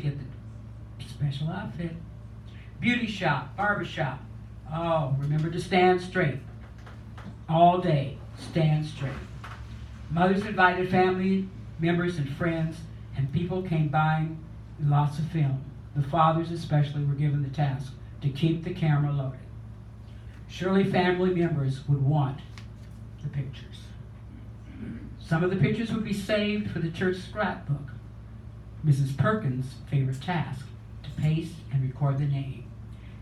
get the special outfit. Beauty shop, barber shop. Oh, remember to stand straight. All day, stand straight. Mothers invited family members and friends, and people came buying lots of film. The fathers especially were given the task to keep the camera loaded. Surely family members would want the pictures. Some of the pictures would be saved for the church scrapbook. Mrs. Perkins' favorite task, to paste and record the name.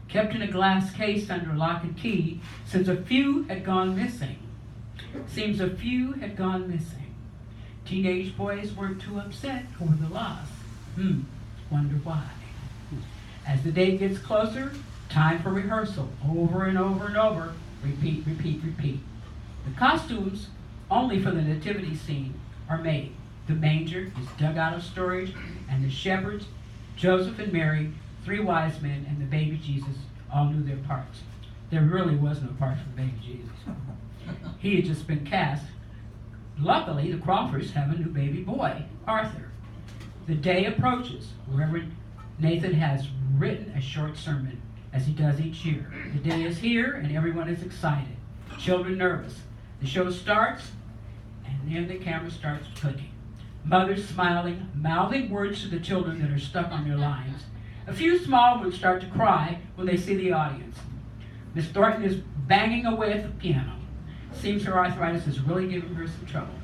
Kept in a glass case under lock and key, since a few had gone missing. Seems a few had gone missing. Teenage boys weren't too upset over the loss. Wonder why. As the day gets closer, time for rehearsal. Over and over and over. Repeat, repeat, repeat. The costumes, only for the nativity scene, are made. The manger is dug out of storage, and the shepherds, Joseph and Mary, 3 wise men, and the baby Jesus all knew their parts. There really was no part for the baby Jesus. He had just been cast Luckily, the Crawfords have a new baby boy, Arthur. The day approaches. Reverend Nathan has written a short sermon, as he does each year. The day is here, and everyone is excited. Children nervous. The show starts, and then the camera starts clicking. Mothers smiling, mouthing words to the children that are stuck on their lines. A few small ones start to cry when they see the audience. Miss Thornton is banging away at the piano. Seems her arthritis is really giving her some trouble.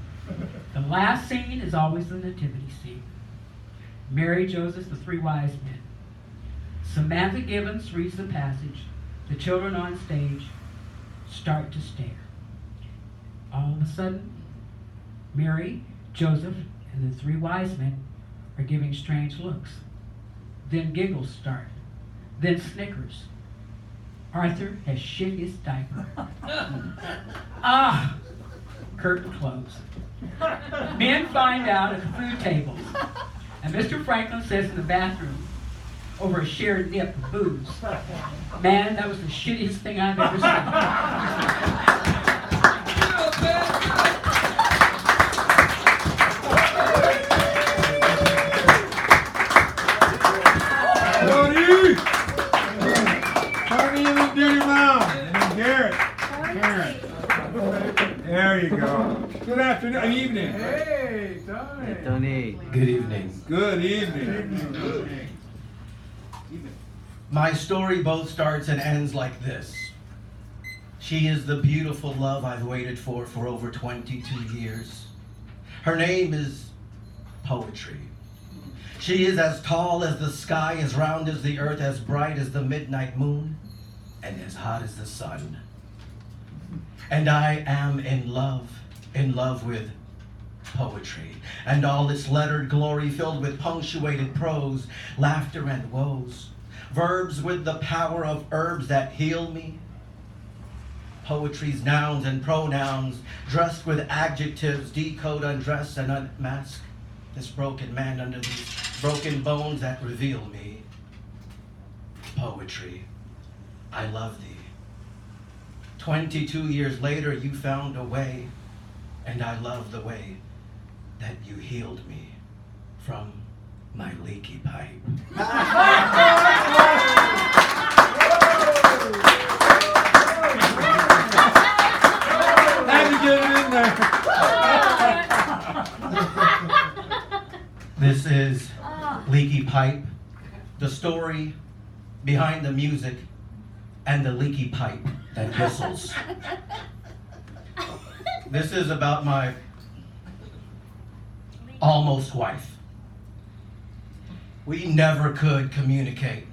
The last scene is always the nativity scene. Mary, Joseph, the three wise men. Samantha Gibbons reads the passage. The children on stage start to stare. All of a sudden, Mary, Joseph, and the three wise men are giving strange looks. Then giggles start. Then snickers. Arthur has shit his diaper. Ah! Curtain closed. Men find out at the food tables. And Mr. Franklin says in the bathroom, over a shared nip of booze, man, that was the shittiest thing I've ever seen. Tony and the Guinea Man. And then Garrett. Karen. There you go. Good afternoon. Evening. Hey, Tony. Tony. Good evening. Good evening. My story both starts and ends like this. She is the beautiful love I've waited for over 22 years. Her name is Poetry. She is as tall as the sky, as round as the earth, as bright as the midnight moon, and as hot as the sun. And I am in love with poetry, and all its lettered glory filled with punctuated prose, laughter and woes, verbs with the power of herbs that heal me. Poetry's nouns and pronouns, dressed with adjectives, decode, undress, and unmask this broken man under these broken bones that reveal me. Poetry, I love thee. 22 years later, you found a way, and I love the way that you healed me from my leaky pipe. Had to get it in there. This is Leaky Pipe, the story behind the music and the leaky pipe that whistles. This is about my almost wife. We never could communicate.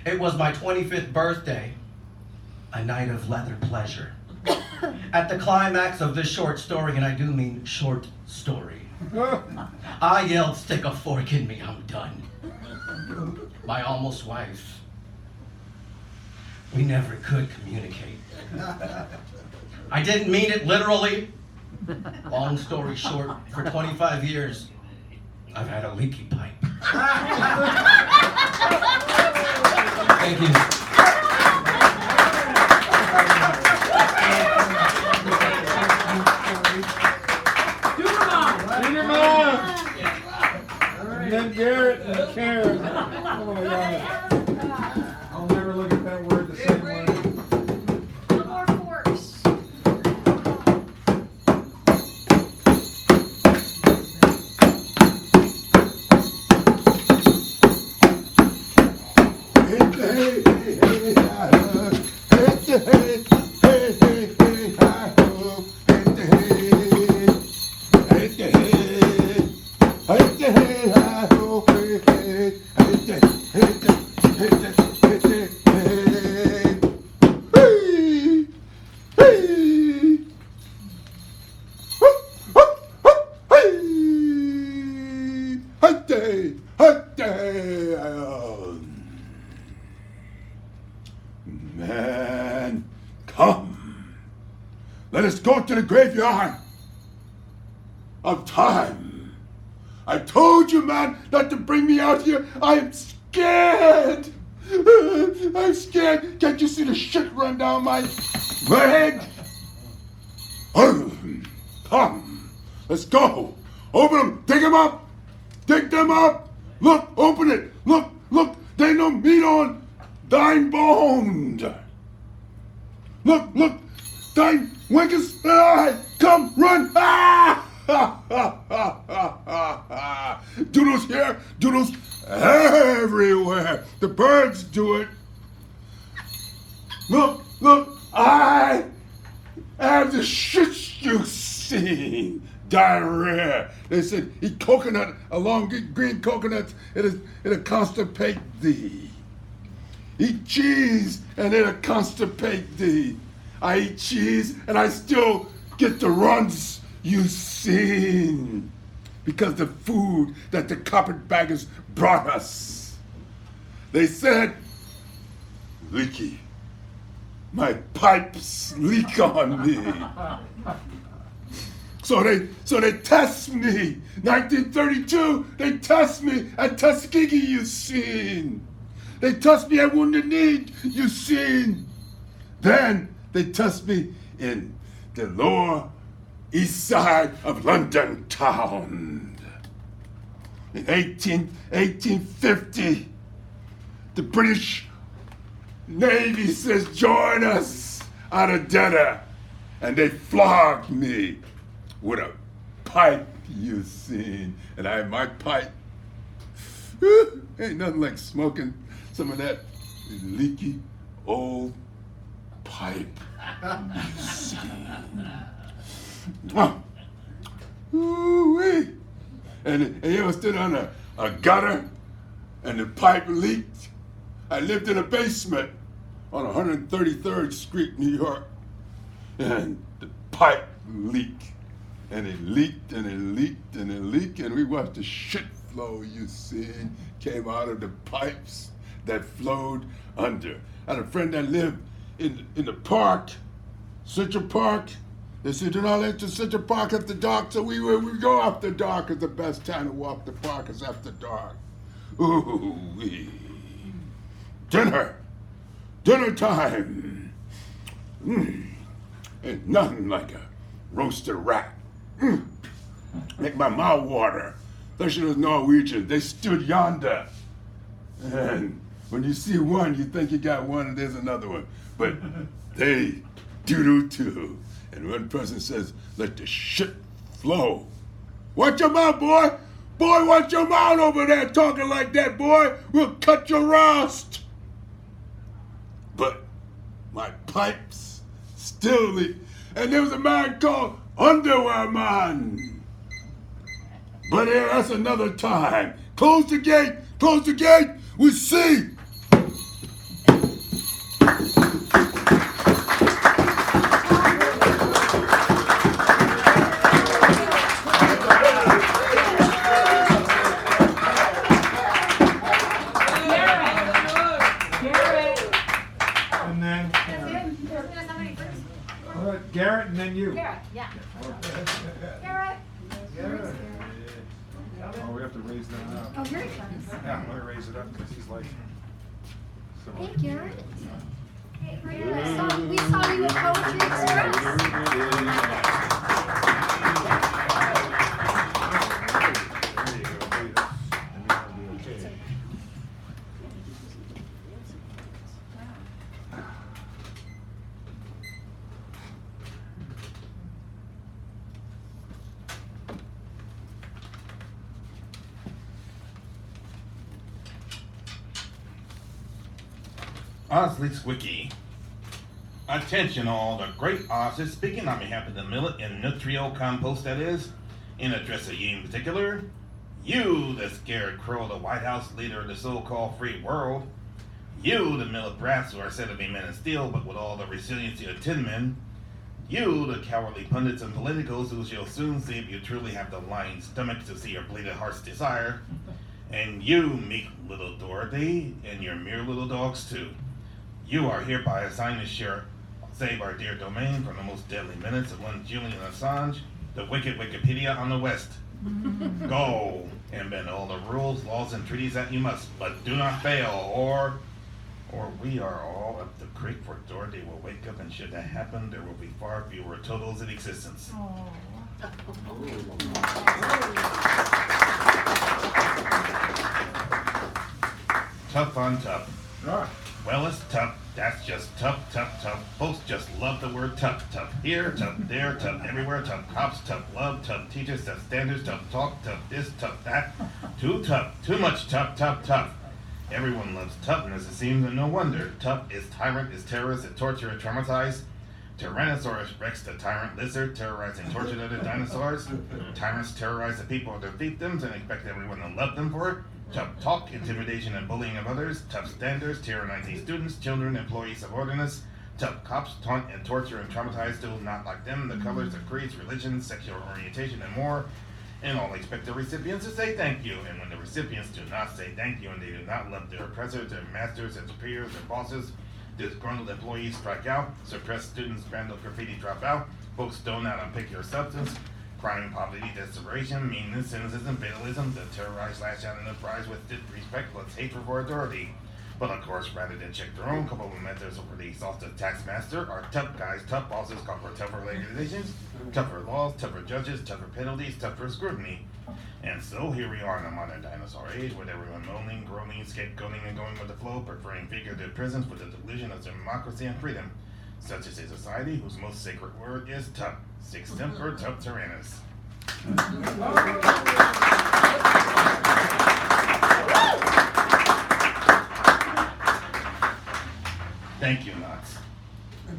It was my 25th birthday, a night of leather pleasure. At the climax of this short story, and I do mean short story, I yelled, "Stick a fork in me, I'm done." My almost wife. We never could communicate. I didn't mean it literally. Long story short, for 25 years, I've had a leaky pipe. Thank you. Guinea Man. And then Garrett and Karen. Oh my God. I'll never look at that word the same way. No more forks. Man, come. Let us go to the graveyard of time. I told you, man, not to bring me out here. I am scared. I'm scared. Can't you see the shit run down my leg? Come. Let's go. Open them. Dig them up. Dig them up. Look, open it. Look, look. They no meat on thine bones. Look, look. Thine winkest eye. Come, run. Ah! Doodles here. Doodles everywhere. The birds do it. Look, look. I have the shit you seen. Diarrhea. They said, eat coconut along green coconuts, it'll constipate thee. Eat cheese and it'll constipate thee. I eat cheese and I still get the runs you seen. Because the food that the carpetbaggers brought us. They said, Leaky, my pipes leak on me. So they test me. 1932, they test me at Tuskegee, you seen. They test me at Wounded Knee, you seen. Then they test me in the lower east side of London town. In 1850, the British Navy says, join us out of dinner. And they flogged me with a pipe, you seen. And I had my pipe. Ain't nothing like smoking some of that leaky old pipe, you seen. Ooh-wee. And you ever stood on a gutter and the pipe leaked? I lived in a basement on 133rd Street, New York, and the pipe leaked. And it leaked and it leaked and it leaked, and we watched the shit flow, you see, came out of the pipes that flowed under. I had a friend that lived in the park, Central Park. They said, do not enter Central Park after dark, so we go after dark, because the best time to walk the park is after dark. Ooh-wee. Dinner time. Ain't nothing like a roasted rat. Make my mouth water. Especially those Norwegians, they stood yonder. And when you see one, you think you got one and there's another one. But they do too. And one person says, let the shit flow. Watch your mouth, boy. Boy, watch your mouth over there talking like that, boy. We'll cut your rust. But my pipes still leak. And there was a man called Underwear Man. But yeah, that's another time. Close the gate, we see. Garrett and then you. Garrett, yeah. Garrett. Oh, we have to raise that up. Oh, here he comes. Yeah, I'm gonna raise it up because he's like. So. Hey, Garrett. Hey, we saw you at Poetry Express. Osleek's Wiki. Attention all, the great Oz is speaking on behalf of the millet and nutrio compost, that is, in address of you in particular. You, the scared crow, the White House leader of the so-called free world. You, the millet brats who are said to be men of steel, but with all the resiliency of tin men. You, the cowardly pundits and politicals who shall soon see if you truly have the lying stomach to see your bleeding heart's desire. And you, meek little Dorothy, and your mere little dogs too. You are hereby assigned to save our dear domain from the most deadly menace of one Julian Assange, the wicked Wikipedia on the West. Go and bend all the rules, laws, and treaties that you must, but do not fail, or we are all up the creek, for Dorothy will wake up, and should that happen, there will be far fewer totals in existence. Tough on tough. Ah. Well, it's tough. That's just tough, tough, tough. Folks just love the word tough. Tough here, tough there, tough everywhere. Tough cops, tough love, tough teachers, tough standards, tough talk, tough this, tough that. Too tough, too much tough, tough, tough. Everyone loves toughness, it seems, and no wonder. Tough is tyrant, is terrorist, is torture, is traumatized. Tyrannosaurus Rex, the tyrant lizard, terrorized and tortured other dinosaurs. Tyrants terrorize the people of their fiefdoms and expect everyone to love them for it. Tough talk, intimidation, and bullying of others. Tough standards, tyrannizing students, children, employees, subordinates. Tough cops, taunt and torture and traumatize those not like them, the colors, the creeds, religions, sexual orientation, and more. And all expect the recipients to say thank you. And when the recipients do not say thank you and they do not love their oppressors, their masters, their superiors, their bosses, disgruntled employees strike out, suppressed students, vandal graffiti drop out, folks stone out on pick your substance, crime, poverty, desperation, meanness, cynicism, fatalism, the terrorized lash out in the prize with respectless hatred for authority. But of course, rather than check their own couple of methods over the exhaustive taskmaster, our tough guys, tough bosses call for tougher regulations, tougher laws, tougher judges, tougher penalties, tougher scrutiny. And so here we are in a modern dinosaur age with everyone moaning, groaning, scapegoating, and going with the flow, preferring figurative prisons with the delusion of democracy and freedom. Such is a society whose most sacred word is tough. Six temper, tough tyrannus. Thank you, Knots.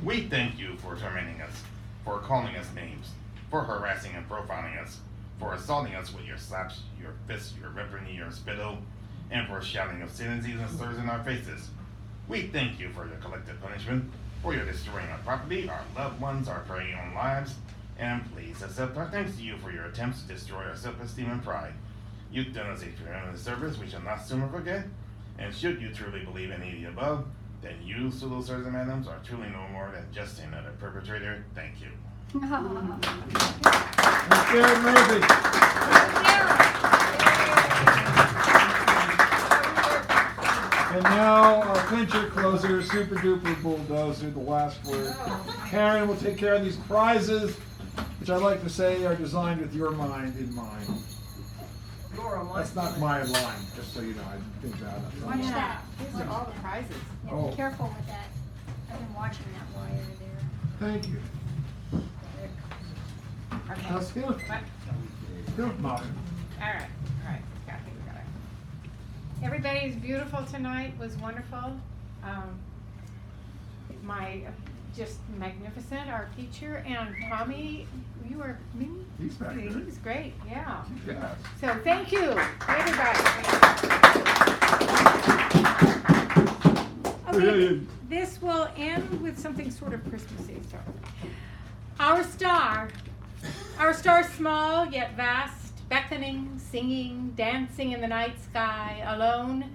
We thank you for tormenting us, for calling us names, for harassing and profiling us, for assaulting us with your slaps, your fists, your reverence, your spittle, and for shouting obscenities and slurs in our faces. We thank you for your collective punishment, for your destroying our property, our loved ones, our very own lives, and please accept our thanks to you for your attempts to destroy our self-esteem and pride. You've done us a tremendous service we shall not soon forget, and should you truly believe any of the above, then you, Sulu sirs and madams, are truly no more than just another perpetrator. Thank you. That's Garrett Murphy. And now our clincher closer, super duper bulldozer, the last word. Karen will take care of these prizes, which I like to say are designed with your mind in mind. That's not my line, just so you know. I think that. Watch that. These are all the prizes. Yeah, Oh. Be careful with that. I've been watching that wire there. Thank you. Okay. Now, still, modern. All right. Kathy, we got it. Everybody's beautiful tonight. Was wonderful. Just magnificent. Our teacher and Tommy, you were He's back He there. was great. Yeah. Yes. So thank you, everybody. Okay, this will end with something sort of Christmassy. So, our star small yet vast, beckoning, singing, dancing in the night sky, alone,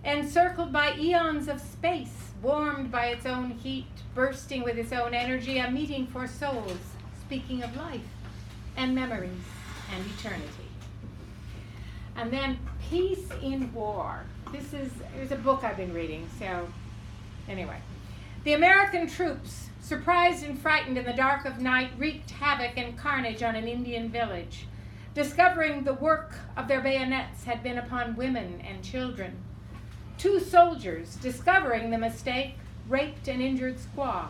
encircled by eons of space, warmed by its own heat, bursting with its own energy, a meeting for souls, speaking of life and memories and eternity. And then Peace in War. There's a book I've been reading, so anyway. The American troops, surprised and frightened in the dark of night, wreaked havoc and carnage on an Indian village, discovering the work of their bayonets had been upon women and children. 2 soldiers, discovering the mistake, raped an injured squaw,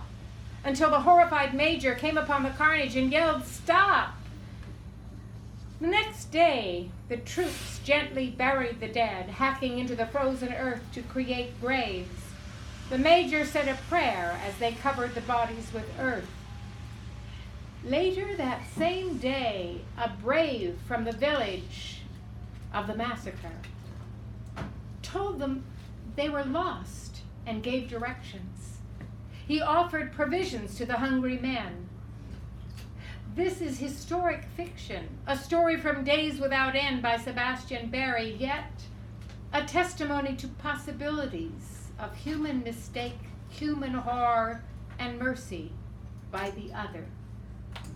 until the horrified major came upon the carnage and yelled, "Stop!" The next day, the troops gently buried the dead, hacking into the frozen earth to create graves. The major said a prayer as they covered the bodies with earth. Later that same day, a brave from the village of the massacre told them they were lost and gave directions. He offered provisions to the hungry men. This is historic fiction, a story from Days Without End by Sebastian Barry, yet a testimony to possibilities of human mistake, human horror, and mercy by the other,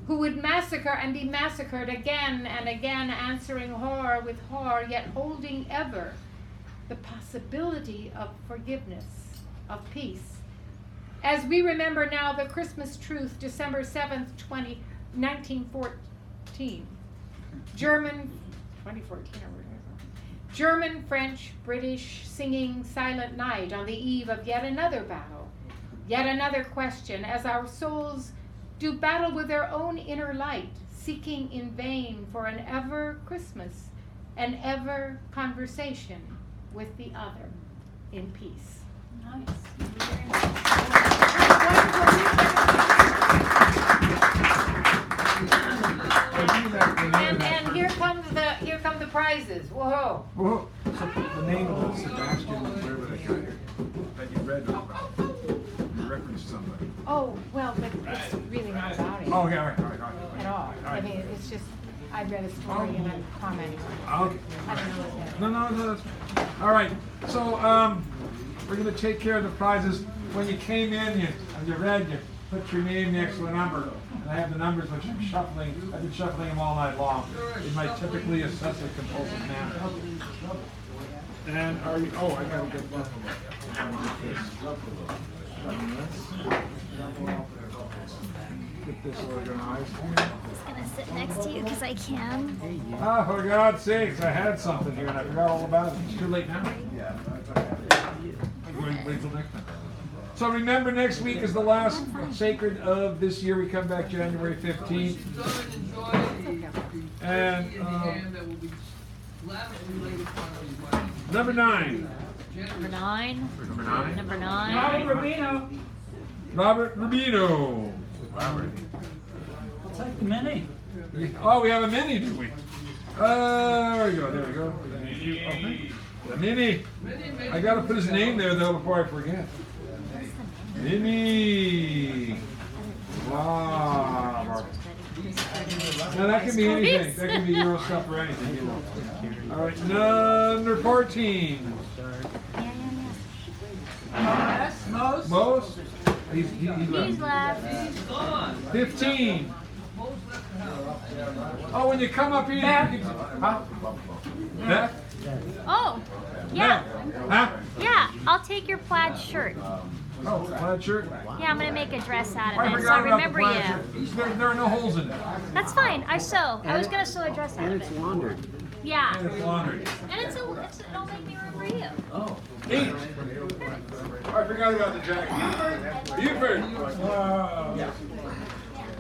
who would massacre and be massacred again and again, answering horror with horror, yet holding ever the possibility of forgiveness, of peace. As we remember now the Christmas truth, December 7th, 1914, 2014. German, 2014 or whatever. German, French, British singing Silent Night on the eve of yet another battle. Yet another question as our souls do battle with their own inner light, seeking in vain for an ever Christmas, an ever conversation with the other in peace. Nice. And here come the prizes. Whoa. Whoa. So the name of Sebastian, whatever that guy that you read about, you referenced somebody. Oh, well, but it's really not about it. Oh, yeah, all right. At all. I mean, it's just, I read a story and I'm commenting on it. Okay. I don't know what that. No, that's all right. So we're gonna take care of the prizes. When you came in, you read, you put your name next to a number, and I have the numbers which I'm shuffling. I've been shuffling them all night long in my typically obsessive compulsive manner. And are you? Oh, I gotta get one. Get this organized here. I'm just gonna sit next to you because I can. Ah, for God's sakes, I had something here and I forgot all about it. It's too late now. Wait till next time. So remember, next week is the last sacred of this year. We come back January 15th. And number 9. Number 9. Number 9. Number 9. Robert Rubino. I'll take the mini. Oh, we have a mini, do we? There we go. Okay. The mini. I gotta put his name there though before I forget. Mini. Wow. Now that can be anything. That can be Euro stuff or anything, you know. All right, number 14. Most. He's left. 15. Oh, when you come up here, huh? Beth? Oh, yeah. Huh? Yeah, I'll take your plaid shirt. Oh, plaid shirt? Yeah, I'm gonna make a dress out I of it, so forgot I about the remember plaid you. shirt. There are no holes in it. That's fine. I sew. I was gonna sew a dress out And of it's it. laundered. Yeah. And it's laundered. And it'll make me remember you. Oh. 8. Oh, I forgot about the jacket. Buford.